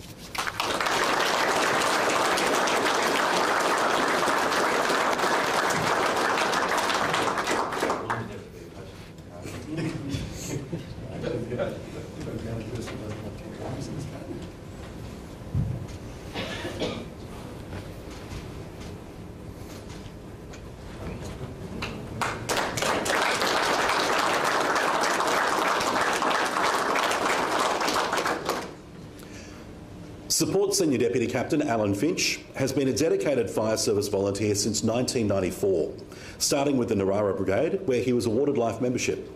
Support Senior Deputy Captain Alan Finch has been a dedicated fire service volunteer since 1994, starting with the Narara Brigade, where he was awarded life membership.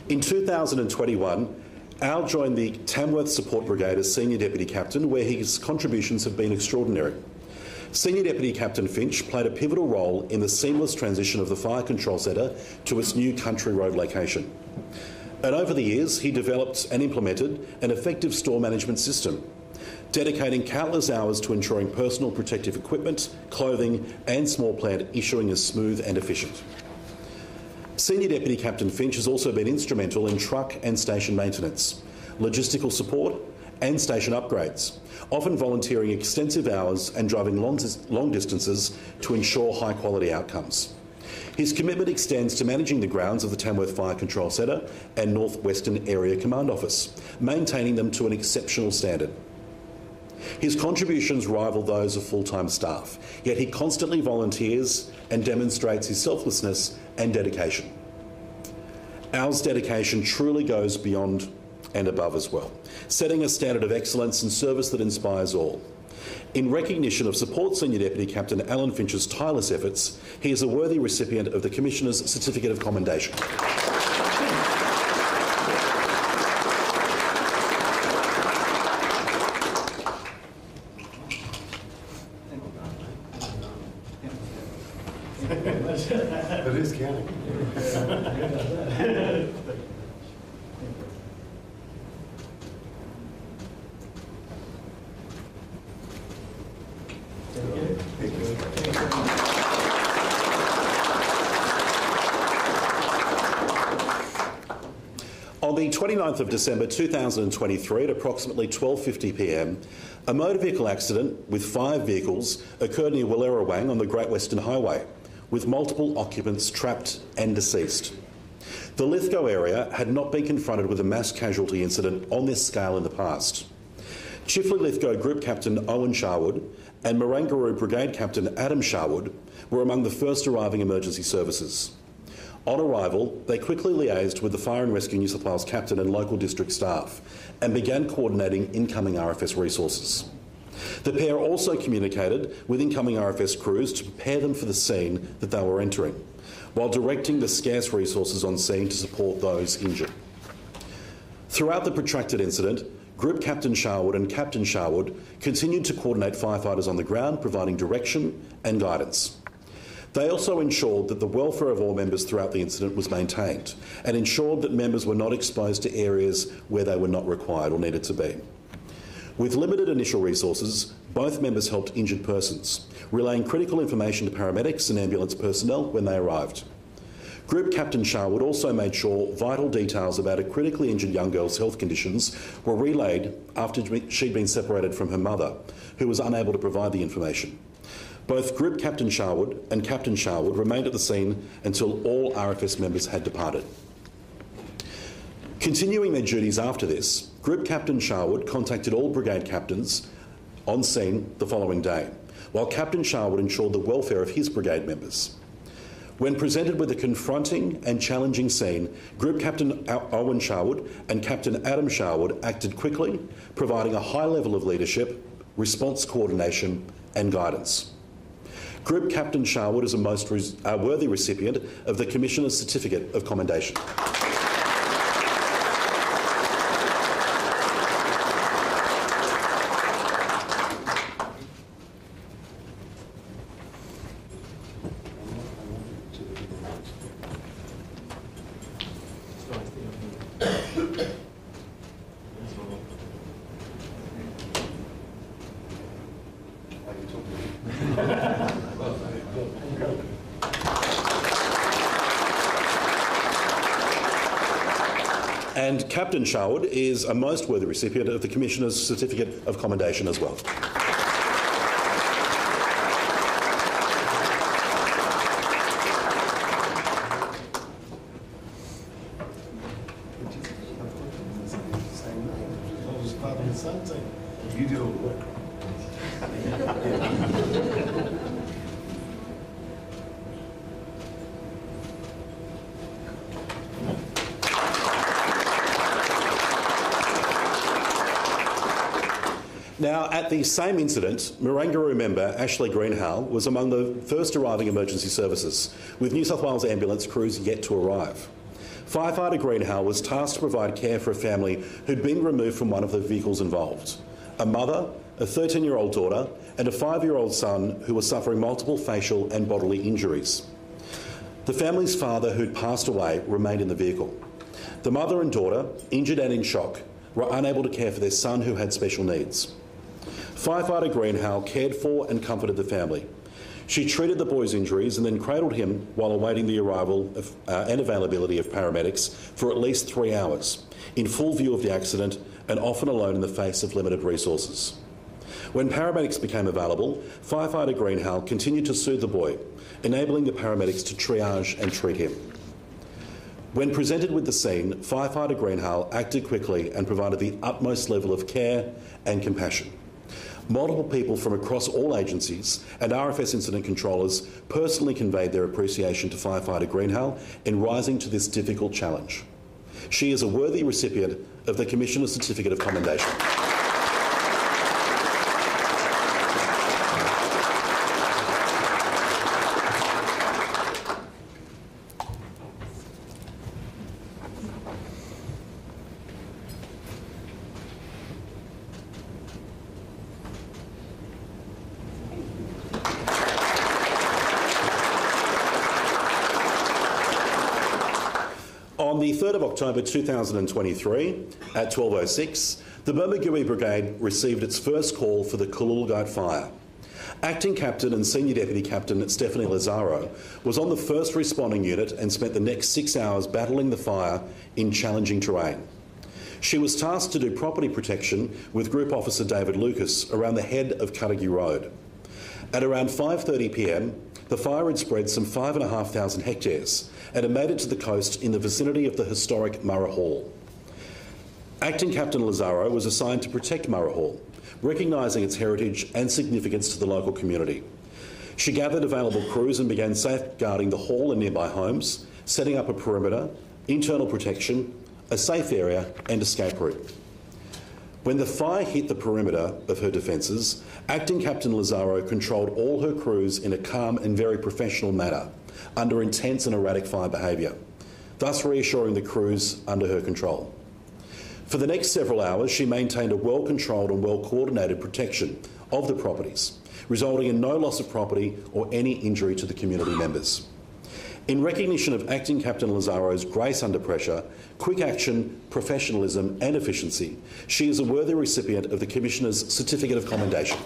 In 2021, Al joined the Tamworth Support Brigade as Senior Deputy Captain, where his contributions have been extraordinary. Senior Deputy Captain Finch played a pivotal role in the seamless transition of the Fire Control Centre to its new Country Road location. And over the years, he developed and implemented an effective store management system, dedicating countless hours to ensuring personal protective equipment, clothing and small plant issuing is smooth and efficient. Senior Deputy Captain Finch has also been instrumental in truck and station maintenance, logistical support and station upgrades, often volunteering extensive hours and driving long distances to ensure high quality outcomes. His commitment extends to managing the grounds of the Tamworth Fire Control Centre and North Western Area Command Office, maintaining them to an exceptional standard. His contributions rival those of full-time staff, yet he constantly volunteers and demonstrates his selflessness and dedication. Al's dedication truly goes beyond and above as well, setting a standard of excellence and service that inspires all. In recognition of Support Senior Deputy Captain Alan Finch's tireless efforts, he is a worthy recipient of the Commissioner's Certificate of Commendation. It is counting. On the 29th of December 2023 at approximately 12:50 p.m, a motor vehicle accident with 5 vehicles occurred near Wallerawang on the Great Western Highway, with multiple occupants trapped and deceased. The Lithgow area had not been confronted with a mass casualty incident on this scale in the past. Chifley Lithgow Group Captain Owen Sharwood and Marangaroo Brigade Captain Adam Sharwood were among the first arriving emergency services. On arrival, they quickly liaised with the Fire and Rescue New South Wales captain and local district staff and began coordinating incoming RFS resources. The pair also communicated with incoming RFS crews to prepare them for the scene that they were entering, while directing the scarce resources on scene to support those injured. Throughout the protracted incident, Group Captain Sharwood and Captain Sharwood continued to coordinate firefighters on the ground, providing direction and guidance. They also ensured that the welfare of all members throughout the incident was maintained and ensured that members were not exposed to areas where they were not required or needed to be. With limited initial resources, both members helped injured persons, relaying critical information to paramedics and ambulance personnel when they arrived. Group Captain Sharwood also made sure vital details about a critically injured young girl's health conditions were relayed after she'd been separated from her mother, who was unable to provide the information. Both Group Captain Sharwood and Captain Sharwood remained at the scene until all RFS members had departed. Continuing their duties after this, Group Captain Sharwood contacted all brigade captains on scene the following day, while Captain Sharwood ensured the welfare of his brigade members. When presented with a confronting and challenging scene, Group Captain Owen Sharwood and Captain Adam Sharwood acted quickly, providing a high level of leadership, response coordination and guidance. Group Captain Sharwood is a most worthy recipient of the Commissioner's Certificate of Commendation. And Captain Sharwood is a most worthy recipient of the Commissioner's Certificate of Commendation as well. You do it. Now, at the same incident, Marangaroo member Ashley Greenhalgh was among the first arriving emergency services, with New South Wales ambulance crews yet to arrive. Firefighter Greenhalgh was tasked to provide care for a family who'd been removed from one of the vehicles involved. A mother, a 13-year-old daughter and a 5-year-old son who were suffering multiple facial and bodily injuries. The family's father, who'd passed away, remained in the vehicle. The mother and daughter, injured and in shock, were unable to care for their son who had special needs. Firefighter Greenhalgh cared for and comforted the family. She treated the boy's injuries and then cradled him while awaiting the arrival of, and availability of paramedics for at least 3 hours, in full view of the accident and often alone in the face of limited resources. When paramedics became available, Firefighter Greenhalgh continued to soothe the boy, enabling the paramedics to triage and treat him. When presented with the scene, Firefighter Greenhalgh acted quickly and provided the utmost level of care and compassion. Multiple people from across all agencies and RFS incident controllers personally conveyed their appreciation to Firefighter Greenhalgh in rising to this difficult challenge. She is a worthy recipient of the Commissioner's Certificate of Commendation. On the 3rd of October 2023, at 12:06, the Bermagui Brigade received its first call for the Coolgate Fire. Acting Captain and Senior Deputy Captain Stephanie Lazaro was on the first responding unit and spent the next 6 hours battling the fire in challenging terrain. She was tasked to do property protection with Group Officer David Lucas around the head of Cudahy Road. At around 5:30 p.m, the fire had spread some 5,500 hectares and had made it to the coast in the vicinity of the historic Murrah Hall. Acting Captain Lazaro was assigned to protect Murrah Hall, recognising its heritage and significance to the local community. She gathered available crews and began safeguarding the hall and nearby homes, setting up a perimeter, internal protection, a safe area and escape route. When the fire hit the perimeter of her defences, Acting Captain Lazaro controlled all her crews in a calm and very professional manner, under intense and erratic fire behaviour, thus reassuring the crews under her control. For the next several hours, she maintained a well-controlled and well-coordinated protection of the properties, resulting in no loss of property or any injury to the community members. In recognition of Acting Captain Lazaro's grace under pressure, quick action, professionalism and efficiency, she is a worthy recipient of the Commissioner's Certificate of Commendation.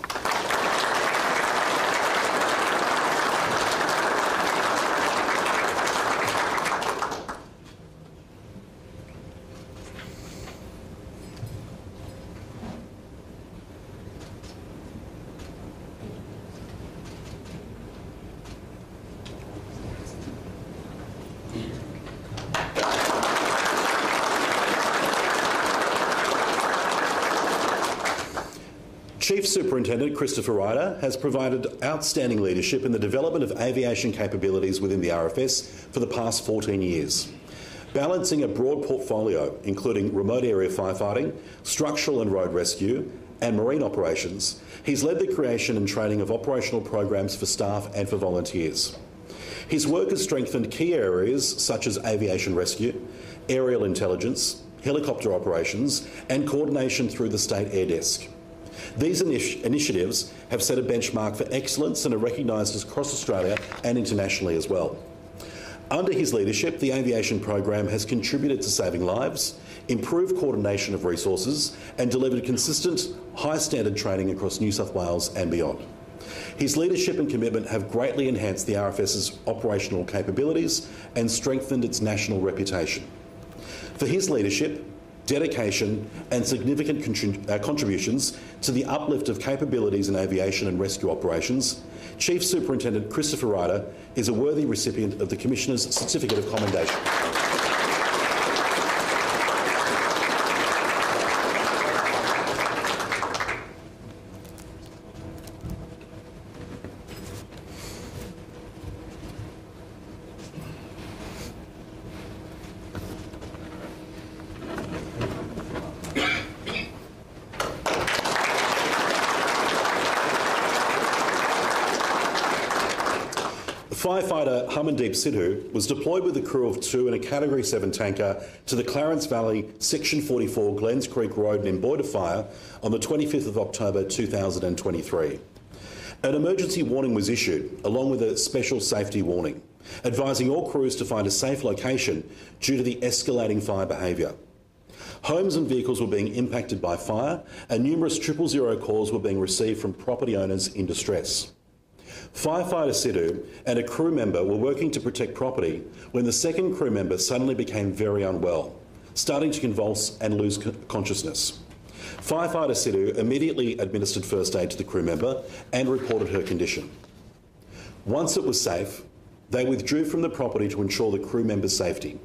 Chief Superintendent Christopher Ryder has provided outstanding leadership in the development of aviation capabilities within the RFS for the past 14 years. Balancing a broad portfolio, including remote area firefighting, structural and road rescue, and marine operations, he's led the creation and training of operational programs for staff and for volunteers. His work has strengthened key areas such as aviation rescue, aerial intelligence, helicopter operations, and coordination through the State Air Desk. These initiatives have set a benchmark for excellence and are recognised across Australia and internationally as well. Under his leadership, the aviation program has contributed to saving lives, improved coordination of resources and delivered consistent, high-standard training across New South Wales and beyond. His leadership and commitment have greatly enhanced the RFS's operational capabilities and strengthened its national reputation. For his leadership, dedication and significant contributions to the uplift of capabilities in aviation and rescue operations, Chief Superintendent Christopher Ryder is a worthy recipient of the Commissioner's Certificate of Commendation. Firefighter Harmandeep Sidhu was deployed with a crew of 2 in a Category 7 tanker to the Clarence Valley Section 44 Glens Creek Road in Emboyder Fire on the 25th of October 2023. An emergency warning was issued, along with a special safety warning, advising all crews to find a safe location due to the escalating fire behaviour. Homes and vehicles were being impacted by fire and numerous 000 calls were being received from property owners in distress. Firefighter Sidhu and a crew member were working to protect property when the second crew member suddenly became very unwell, starting to convulse and lose consciousness. Firefighter Sidhu immediately administered first aid to the crew member and reported her condition. Once it was safe, they withdrew from the property to ensure the crew member's safety.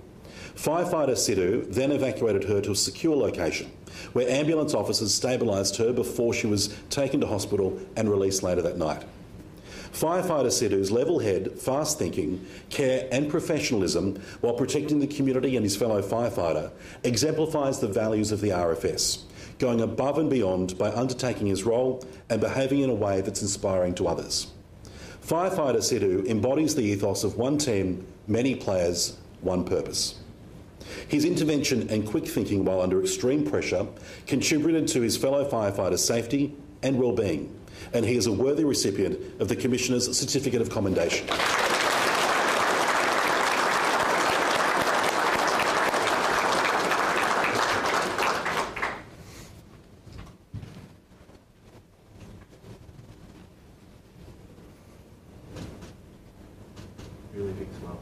Firefighter Sidhu then evacuated her to a secure location where ambulance officers stabilised her before she was taken to hospital and released later that night. Firefighter Sidhu's level head, fast thinking, care and professionalism while protecting the community and his fellow firefighter exemplifies the values of the RFS, going above and beyond by undertaking his role and behaving in a way that's inspiring to others. Firefighter Sidhu embodies the ethos of one team, many players, one purpose. His intervention and quick thinking while under extreme pressure contributed to his fellow firefighters' safety and well-being, and he is a worthy recipient of the Commissioner's Certificate of Commendation. Really big smile.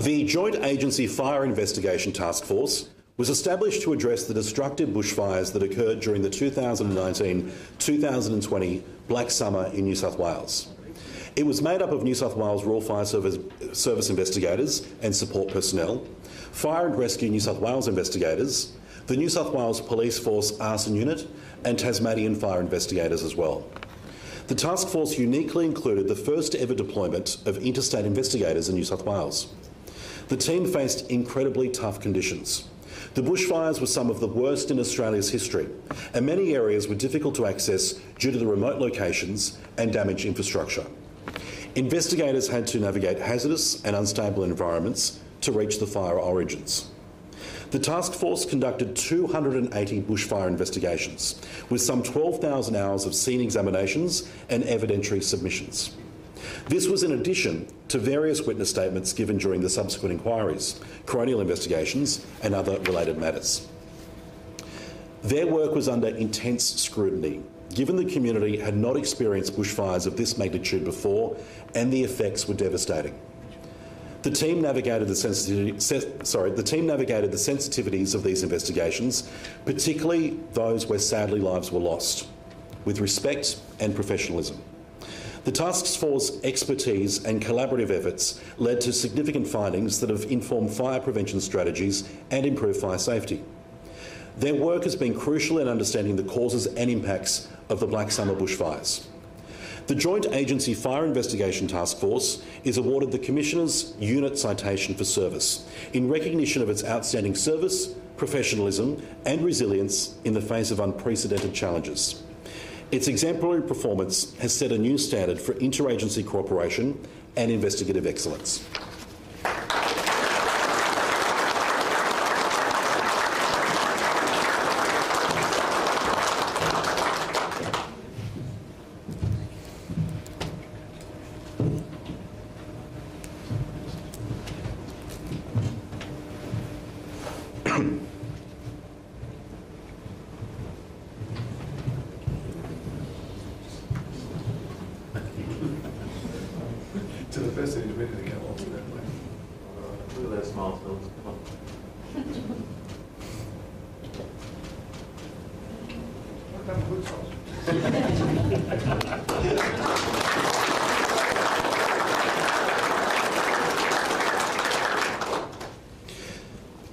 The Joint Agency Fire Investigation Task Force was established to address the destructive bushfires that occurred during the 2019-2020 Black Summer in New South Wales. It was made up of New South Wales Rural Fire Service investigators and support personnel, Fire and Rescue New South Wales investigators, the New South Wales Police Force Arson Unit and Tasmanian Fire investigators as well. The task force uniquely included the first ever deployment of interstate investigators in New South Wales. The team faced incredibly tough conditions. The bushfires were some of the worst in Australia's history, and many areas were difficult to access due to the remote locations and damaged infrastructure. Investigators had to navigate hazardous and unstable environments to reach the fire origins. The task force conducted 280 bushfire investigations, with some 12,000 hours of scene examinations and evidentiary submissions. This was in addition to various witness statements given during the subsequent inquiries, coronial investigations and other related matters. Their work was under intense scrutiny, given the community had not experienced bushfires of this magnitude before and the effects were devastating. The team navigated the sensitivities of these investigations, particularly those where sadly lives were lost, with respect and professionalism. The task force's expertise and collaborative efforts led to significant findings that have informed fire prevention strategies and improved fire safety. Their work has been crucial in understanding the causes and impacts of the Black Summer bushfires. The Joint Agency Fire Investigation Task Force is awarded the Commissioner's Unit Citation for Service in recognition of its outstanding service, professionalism and resilience in the face of unprecedented challenges. Its exemplary performance has set a new standard for interagency cooperation and investigative excellence. To the first individual to go on to that way. Look at those smiles, Phil. Come on. What about the good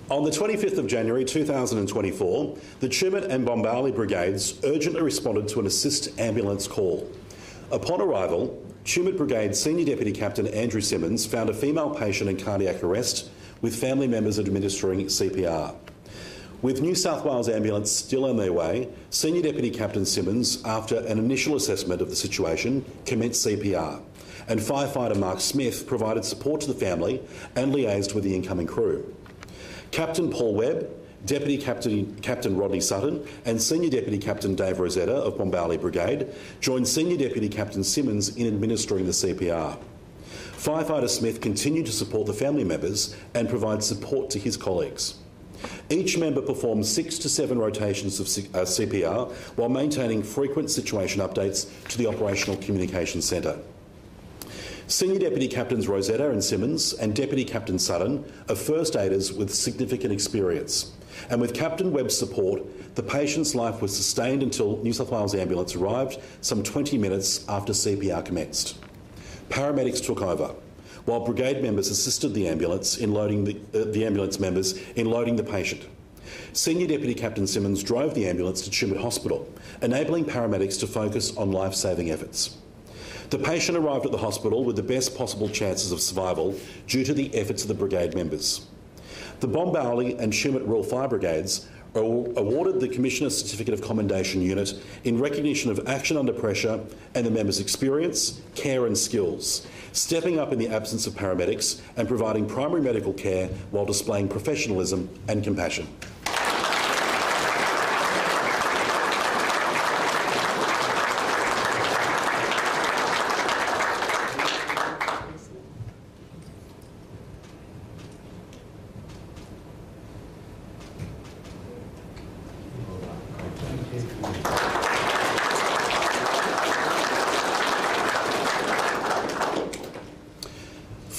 On the 25th of January 2024, the Tumut and Bombarley brigades urgently responded to an assist ambulance call. Upon arrival, Tumut Brigade Senior Deputy Captain Andrew Simmons found a female patient in cardiac arrest with family members administering CPR. With New South Wales Ambulance still on their way, Senior Deputy Captain Simmons, after an initial assessment of the situation, commenced CPR, and firefighter Mark Smith provided support to the family and liaised with the incoming crew. Captain Paul Webb, Deputy Captain Rodney Sutton and Senior Deputy Captain Dave Rosetta of Bombarley Brigade joined Senior Deputy Captain Simmons in administering the CPR. Firefighter Smith continued to support the family members and provide support to his colleagues. Each member performed 6 to 7 rotations of CPR while maintaining frequent situation updates to the Operational Communications Centre. Senior Deputy Captains Rosetta and Simmons and Deputy Captain Sutton are first aiders with significant experience. And with Captain Webb's support, the patient's life was sustained until New South Wales Ambulance arrived some 20 minutes after CPR commenced. Paramedics took over, while brigade members assisted the ambulance in loading the ambulance members in loading the patient. Senior Deputy Captain Simmons drove the ambulance to Tumut Hospital, enabling paramedics to focus on life-saving efforts. The patient arrived at the hospital with the best possible chances of survival due to the efforts of the brigade members. The Bombarley and Tumut Rural Fire Brigades are awarded the Commissioner's Certificate of Commendation Unit in recognition of action under pressure and the members' experience, care and skills, stepping up in the absence of paramedics and providing primary medical care while displaying professionalism and compassion.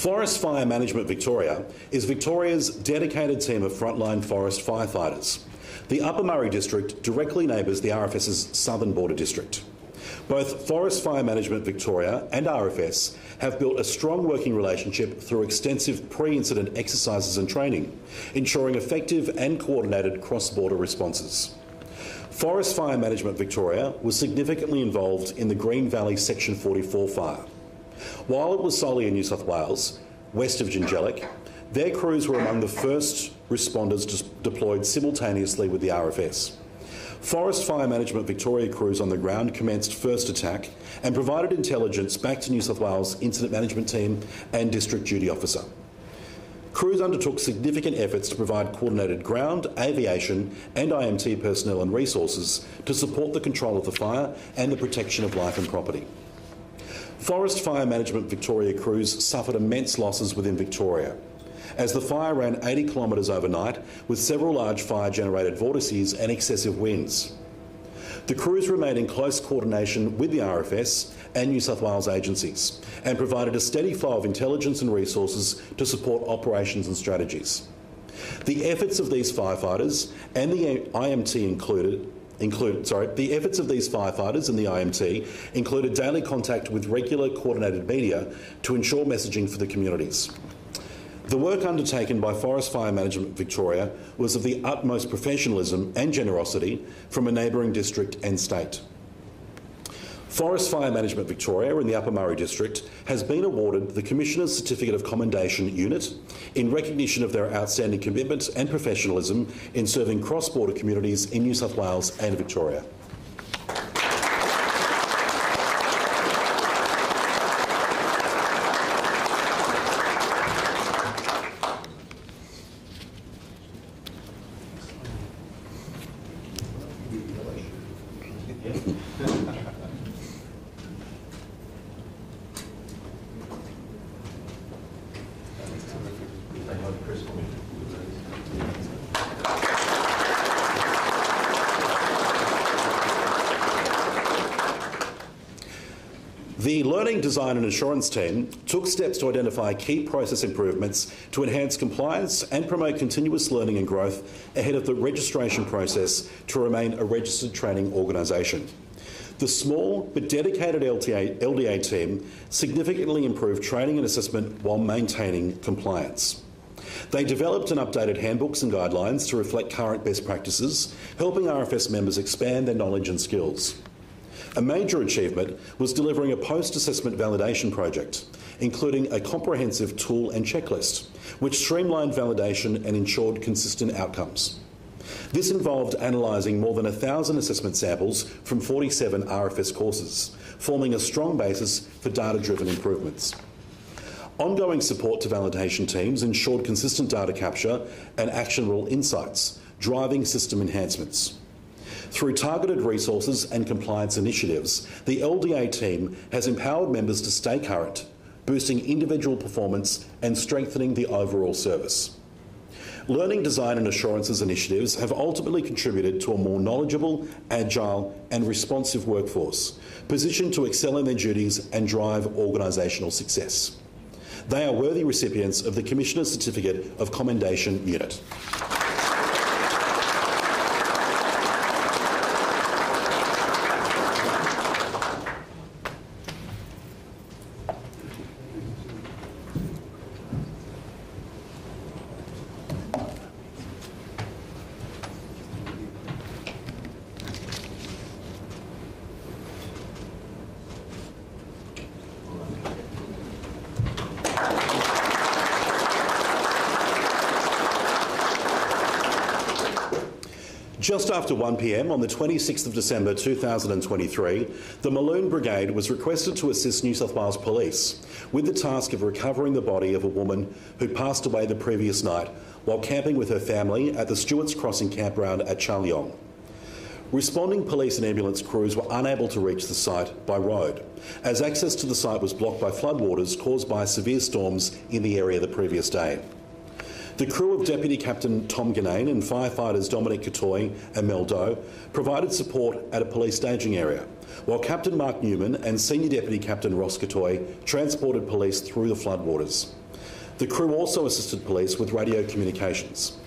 Forest Fire Management Victoria is Victoria's dedicated team of frontline forest firefighters. The Upper Murray District directly neighbours the RFS's Southern Border District. Both Forest Fire Management Victoria and RFS have built a strong working relationship through extensive pre-incident exercises and training, ensuring effective and coordinated cross-border responses. Forest Fire Management Victoria was significantly involved in the Green Valley Section 44 fire. While it was solely in New South Wales, west of Jingellic, their crews were among the first responders deployed simultaneously with the RFS. Forest Fire Management Victoria crews on the ground commenced first attack and provided intelligence back to New South Wales Incident Management Team and District Duty Officer. Crews undertook significant efforts to provide coordinated ground, aviation and IMT personnel and resources to support the control of the fire and the protection of life and property. Forest Fire Management Victoria crews suffered immense losses within Victoria, as the fire ran 80 kilometres overnight with several large fire-generated vortices and excessive winds. The crews remained in close coordination with the RFS and New South Wales agencies and provided a steady flow of intelligence and resources to support operations and strategies. The efforts of these firefighters and the IMT included daily contact with regular coordinated media to ensure messaging for the communities. The work undertaken by Forest Fire Management Victoria was of the utmost professionalism and generosity from a neighbouring district and state. Forest Fire Management Victoria in the Upper Murray District has been awarded the Commissioner's Certificate of Commendation Unit in recognition of their outstanding commitment and professionalism in serving cross-border communities in New South Wales and Victoria. The Learning, Design and Assurance team took steps to identify key process improvements to enhance compliance and promote continuous learning and growth ahead of the registration process to remain a registered training organisation. The small but dedicated LDA team significantly improved training and assessment while maintaining compliance. They developed and updated handbooks and guidelines to reflect current best practices, helping RFS members expand their knowledge and skills. A major achievement was delivering a post-assessment validation project, including a comprehensive tool and checklist, which streamlined validation and ensured consistent outcomes. This involved analysing more than 1,000 assessment samples from 47 RFS courses, forming a strong basis for data-driven improvements. Ongoing support to validation teams ensured consistent data capture and actionable insights, driving system enhancements. Through targeted resources and compliance initiatives, the LDA team has empowered members to stay current, boosting individual performance and strengthening the overall service. Learning, Design and Assurances initiatives have ultimately contributed to a more knowledgeable, agile and responsive workforce, positioned to excel in their duties and drive organisational success. They are worthy recipients of the Commissioner's Certificate of Commendation Unit. Just after 1 p.m. on the 26th of December 2023, the Malloon Brigade was requested to assist New South Wales Police with the task of recovering the body of a woman who passed away the previous night while camping with her family at the Stewart's Crossing campground at Chalyong. Responding police and ambulance crews were unable to reach the site by road, as access to the site was blocked by floodwaters caused by severe storms in the area the previous day. The crew of Deputy Captain Tom Ganane and firefighters Dominic Catoy and Mel Doe provided support at a police staging area, while Captain Mark Newman and Senior Deputy Captain Ross Catoy transported police through the floodwaters. The crew also assisted police with radio communications.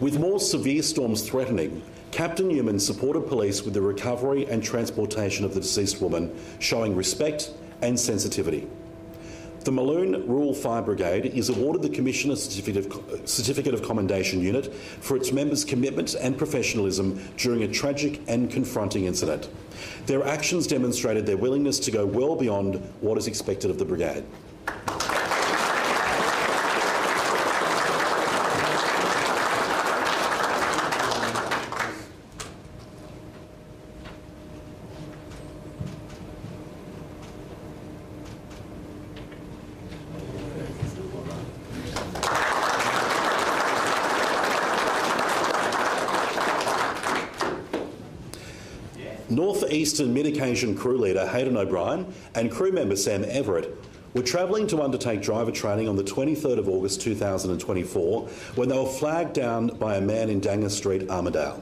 With more severe storms threatening, Captain Newman supported police with the recovery and transportation of the deceased woman, showing respect and sensitivity. The Malloon Rural Fire Brigade is awarded the Commissioner's Certificate of Commendation Unit for its members' commitment and professionalism during a tragic and confronting incident. Their actions demonstrated their willingness to go well beyond what is expected of the brigade. North Eastern Mid-Occasion crew leader Hayden O'Brien and crew member Sam Everett were travelling to undertake driver training on the 23rd of August 2024 when they were flagged down by a man in Danga Street, Armidale.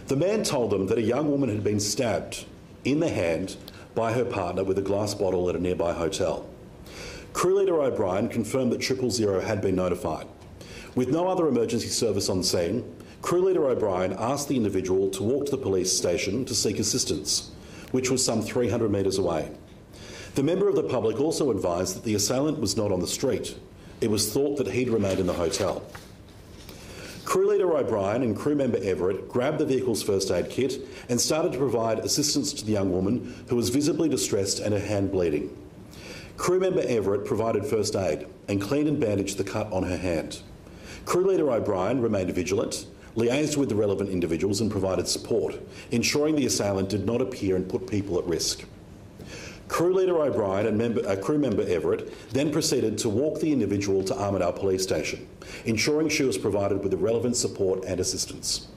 The man told them that a young woman had been stabbed in the hand by her partner with a glass bottle at a nearby hotel. Crew leader O'Brien confirmed that 000 had been notified. With no other emergency service on scene, Crew leader O'Brien asked the individual to walk to the police station to seek assistance, which was some 300 metres away. The member of the public also advised that the assailant was not on the street. It was thought that he'd remained in the hotel. Crew leader O'Brien and crew member Everett grabbed the vehicle's first aid kit and started to provide assistance to the young woman who was visibly distressed and her hand bleeding. Crew member Everett provided first aid and cleaned and bandaged the cut on her hand. Crew leader O'Brien remained vigilant, liaised with the relevant individuals and provided support, ensuring the assailant did not appear and put people at risk. Crew leader O'Brien and crew member Everett then proceeded to walk the individual to Armidale Police Station, ensuring she was provided with the relevant support and assistance.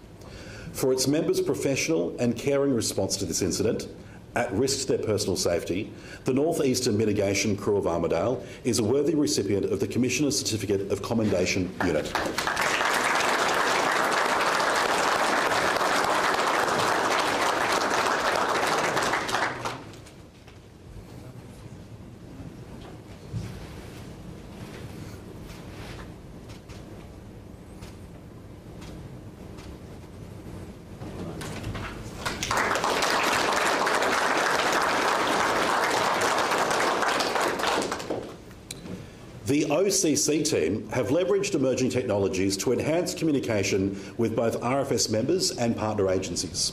For its members' professional and caring response to this incident, at risk to their personal safety, the North Eastern Mitigation Crew of Armidale is a worthy recipient of the Commissioner's Certificate of Commendation Unit. The OCC team have leveraged emerging technologies to enhance communication with both RFS members and partner agencies.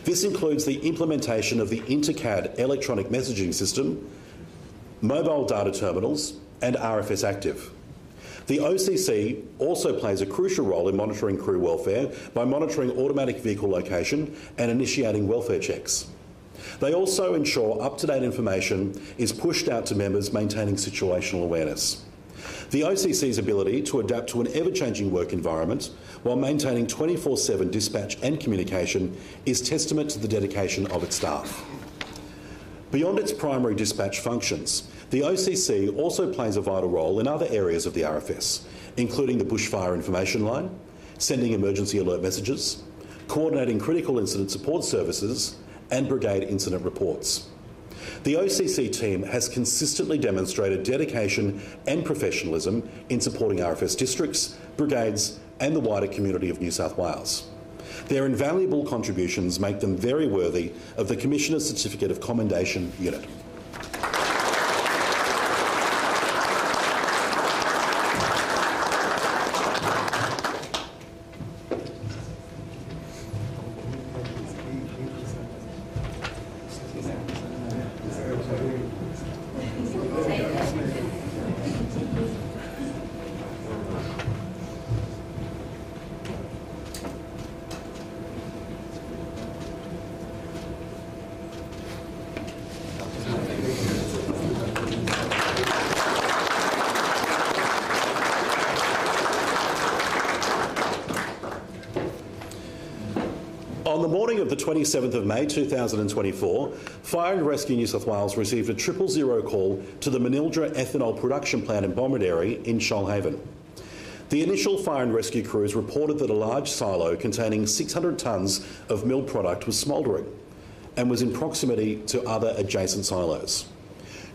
This includes the implementation of the InterCAD electronic messaging system, mobile data terminals, and RFS Active. The OCC also plays a crucial role in monitoring crew welfare by monitoring automatic vehicle location and initiating welfare checks. They also ensure up-to-date information is pushed out to members, maintaining situational awareness. The OCC's ability to adapt to an ever-changing work environment while maintaining 24/7 dispatch and communication is testament to the dedication of its staff. Beyond its primary dispatch functions, the OCC also plays a vital role in other areas of the RFS, including the Bushfire Information Line, sending emergency alert messages, coordinating critical incident support services, and brigade incident reports. The OCC team has consistently demonstrated dedication and professionalism in supporting RFS districts, brigades, and the wider community of New South Wales. Their invaluable contributions make them very worthy of the Commissioner's Certificate of Commendation Unit. On the morning of the 27th of May 2024, Fire and Rescue New South Wales received a 000 call to the Manildra ethanol production plant in Bomaderry in Shoalhaven. The initial fire and rescue crews reported that a large silo containing 600 tonnes of milled product was smouldering and was in proximity to other adjacent silos.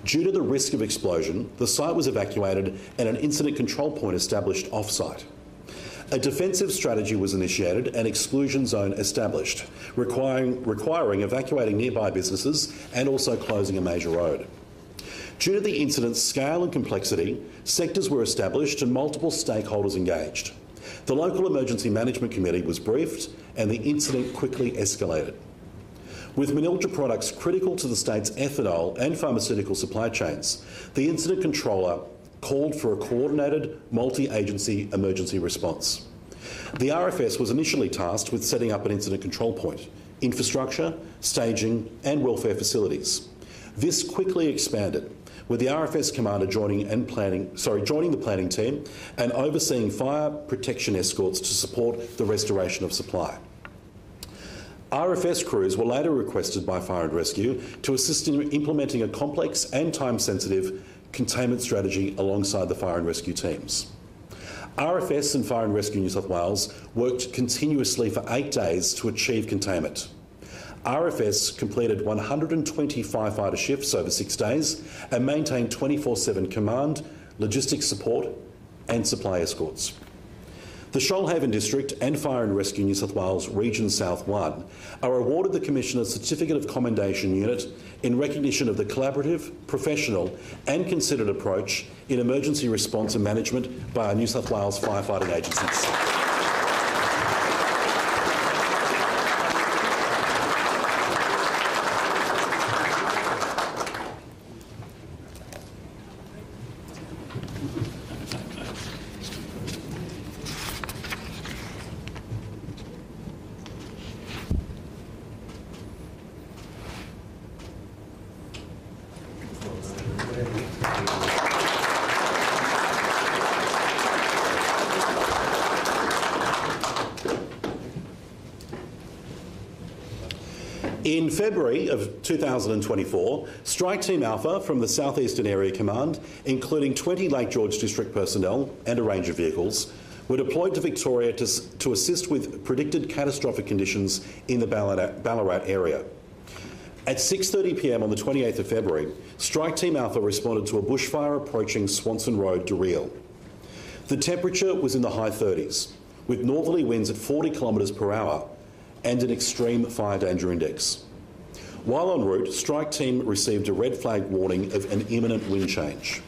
Due to the risk of explosion, the site was evacuated and an incident control point established off-site. A defensive strategy was initiated and exclusion zone established, requiring evacuating nearby businesses and also closing a major road. Due to the incident's scale and complexity, sectors were established and multiple stakeholders engaged. The local emergency management committee was briefed and the incident quickly escalated. With Manilja products critical to the state's ethanol and pharmaceutical supply chains, the incident controller called for a coordinated multi-agency emergency response. The RFS was initially tasked with setting up an incident control point, infrastructure, staging and welfare facilities. This quickly expanded, with the RFS commander joining the planning team and overseeing fire protection escorts to support the restoration of supply. RFS crews were later requested by Fire and Rescue to assist in implementing a complex and time-sensitive containment strategy alongside the Fire and Rescue teams. RFS and Fire and Rescue New South Wales worked continuously for 8 days to achieve containment. RFS completed 120 firefighter shifts over 6 days and maintained 24/7 command, logistics support and supply escorts. The Shoalhaven District and Fire and Rescue New South Wales Region South 1 are awarded the Commissioner's Certificate of Commendation Unit in recognition of the collaborative, professional and considered approach in emergency response and management by our New South Wales firefighting agencies. In February of 2024, Strike Team Alpha from the South Eastern Area Command, including 20 Lake George District personnel and a range of vehicles, were deployed to Victoria to assist with predicted catastrophic conditions in the Ballarat area. At 6:30 p.m. on the 28th of February, Strike Team Alpha responded to a bushfire approaching Swanson Road, Dereel. The temperature was in the high 30s, with northerly winds at 40 kilometres per hour and an extreme fire danger index. While en route, Strike Team received a red flag warning of an imminent wind change.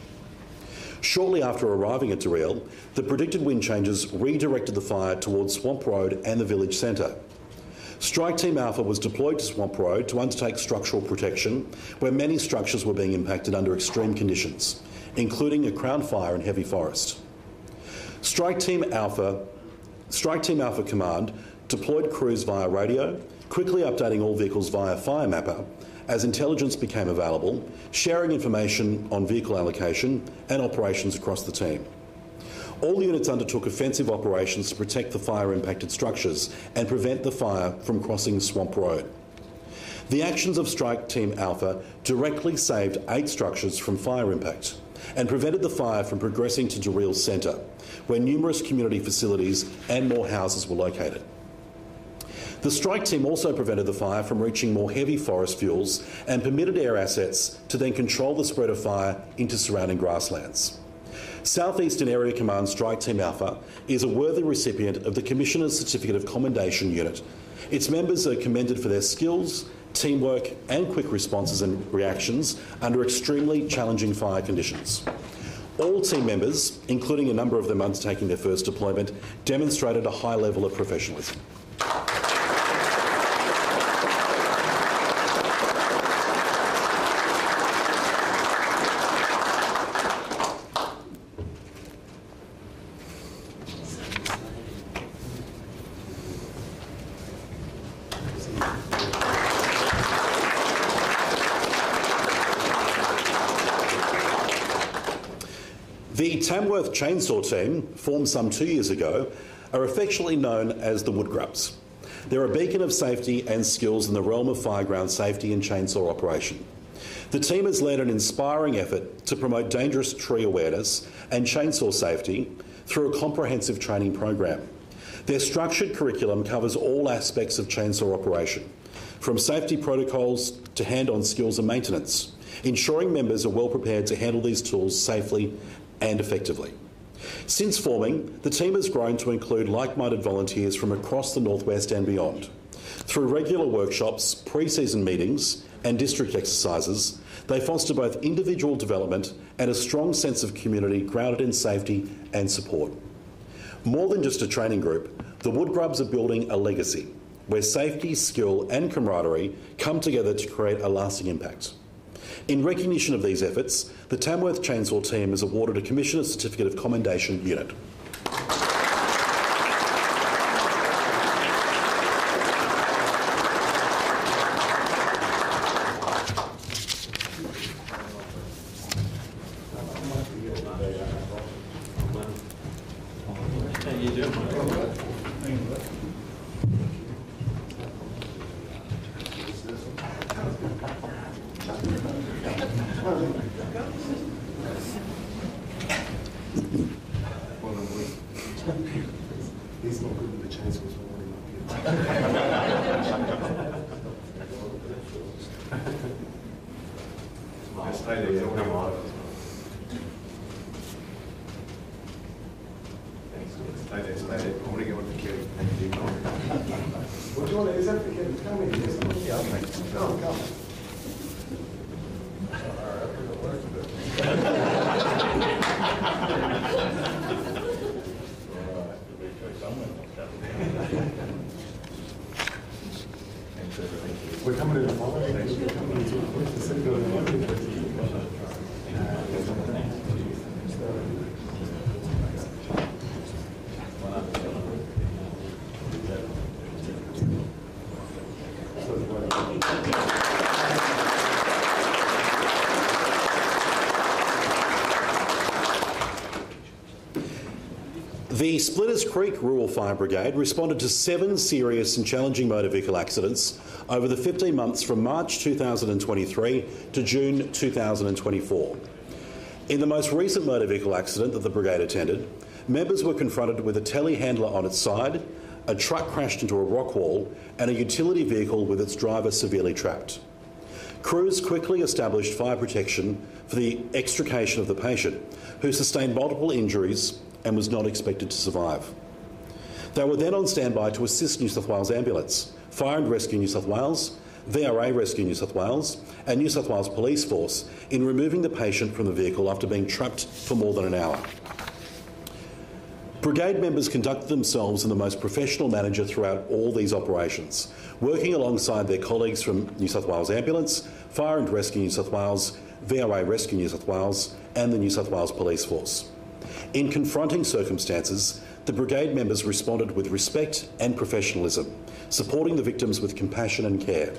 Shortly after arriving at Dereel, the predicted wind changes redirected the fire towards Swamp Road and the village centre. Strike Team Alpha was deployed to Swamp Road to undertake structural protection, where many structures were being impacted under extreme conditions, including a crown fire and heavy forest. Strike Team Alpha Command deployed crews via radio, quickly updating all vehicles via Fire Mapper as intelligence became available, sharing information on vehicle allocation and operations across the team. All units undertook offensive operations to protect the fire-impacted structures and prevent the fire from crossing Swamp Road. The actions of Strike Team Alpha directly saved 8 structures from fire impact and prevented the fire from progressing to Dereel Centre, where numerous community facilities and more houses were located. The Strike Team also prevented the fire from reaching more heavy forest fuels and permitted air assets to then control the spread of fire into surrounding grasslands. South Eastern Area Command Strike Team Alpha is a worthy recipient of the Commissioner's Certificate of Commendation Unit. Its members are commended for their skills, teamwork and quick responses and reactions under extremely challenging fire conditions. All team members, including a number of them undertaking their first deployment, demonstrated a high level of professionalism. The Tamworth Chainsaw Team, formed some 2 years ago, are affectionately known as the Woodgrubs. They're a beacon of safety and skills in the realm of fireground safety and chainsaw operation. The team has led an inspiring effort to promote dangerous tree awareness and chainsaw safety through a comprehensive training program. Their structured curriculum covers all aspects of chainsaw operation, from safety protocols to hand-on skills and maintenance, ensuring members are well prepared to handle these tools safely and effectively. Since forming, the team has grown to include like-minded volunteers from across the Northwest and beyond. Through regular workshops, pre-season meetings and district exercises, they foster both individual development and a strong sense of community grounded in safety and support. More than just a training group, the Woodgrubs are building a legacy where safety, skill and camaraderie come together to create a lasting impact. In recognition of these efforts, the Tamworth Chainsaw team is awarded a Commissioner's Certificate of Commendation Unit. He's not good with the chainsaws. Stay there, come on. Stay there, stay there. I want to go with the kid. What do you want? Is that the kid? Come in. Yeah, okay. Come. We're coming in tomorrow. We're coming into the city. The Splitters Creek Rural Fire Brigade responded to 7 serious and challenging motor vehicle accidents over the 15 months from March 2023 to June 2024. In the most recent motor vehicle accident that the brigade attended, members were confronted with a telehandler on its side, a truck crashed into a rock wall, and a utility vehicle with its driver severely trapped. Crews quickly established fire protection for the extrication of the patient, who sustained multiple injuries and was not expected to survive. They were then on standby to assist New South Wales Ambulance, Fire and Rescue New South Wales, VRA Rescue New South Wales and New South Wales Police Force in removing the patient from the vehicle after being trapped for more than an hour. Brigade members conducted themselves in the most professional manner throughout all these operations, working alongside their colleagues from New South Wales Ambulance, Fire and Rescue New South Wales, VRA Rescue New South Wales and the New South Wales Police Force. In confronting circumstances, the brigade members responded with respect and professionalism, supporting the victims with compassion and care.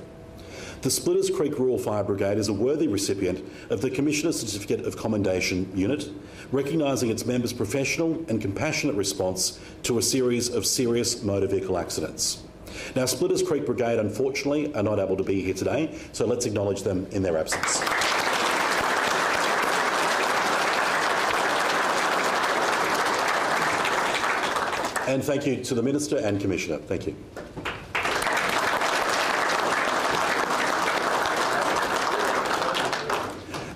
The Splitters Creek Rural Fire Brigade is a worthy recipient of the Commissioner's Certificate of Commendation Unit, recognising its members' professional and compassionate response to a series of serious motor vehicle accidents. Now, Splitters Creek Brigade, unfortunately, are not able to be here today, so let's acknowledge them in their absence. And thank you to the Minister and Commissioner. Thank you.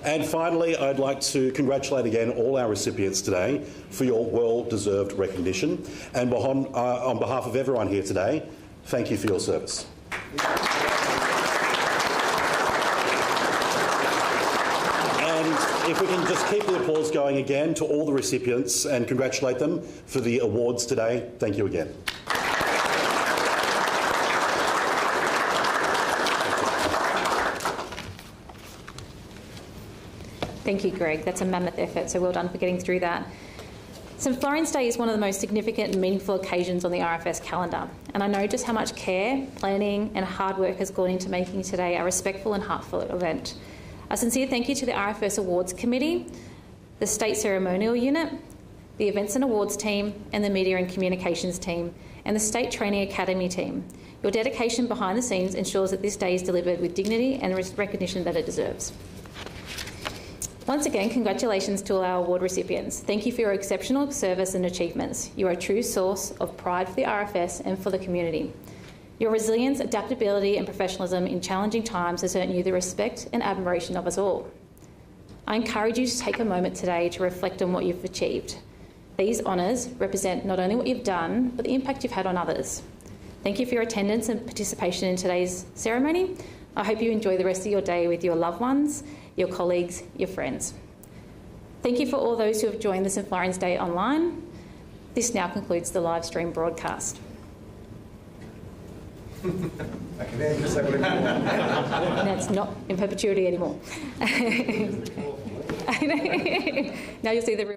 And finally, I'd like to congratulate again all our recipients today for your well-deserved recognition. And on behalf of everyone here today, thank you for your service. If we can just keep the applause going again to all the recipients and congratulate them for the awards today. Thank you again. Thank you, Greg. That's a mammoth effort, so well done for getting through that. St Florian's Day is one of the most significant and meaningful occasions on the RFS calendar, and I know just how much care, planning and hard work has gone into making today a respectful and heartfelt event. A sincere thank you to the RFS Awards Committee, the State Ceremonial Unit, the Events and Awards team and the Media and Communications team, and the State Training Academy team. Your dedication behind the scenes ensures that this day is delivered with dignity and recognition that it deserves. Once again, congratulations to all our award recipients. Thank you for your exceptional service and achievements. You are a true source of pride for the RFS and for the community. Your resilience, adaptability and professionalism in challenging times has earned you the respect and admiration of us all. I encourage you to take a moment today to reflect on what you've achieved. These honours represent not only what you've done, but the impact you've had on others. Thank you for your attendance and participation in today's ceremony. I hope you enjoy the rest of your day with your loved ones, your colleagues, your friends. Thank you for all those who have joined the St Florian's Day online. This now concludes the live stream broadcast. I can hear you say whatever you want. Now it's not in perpetuity anymore. Now you'll see the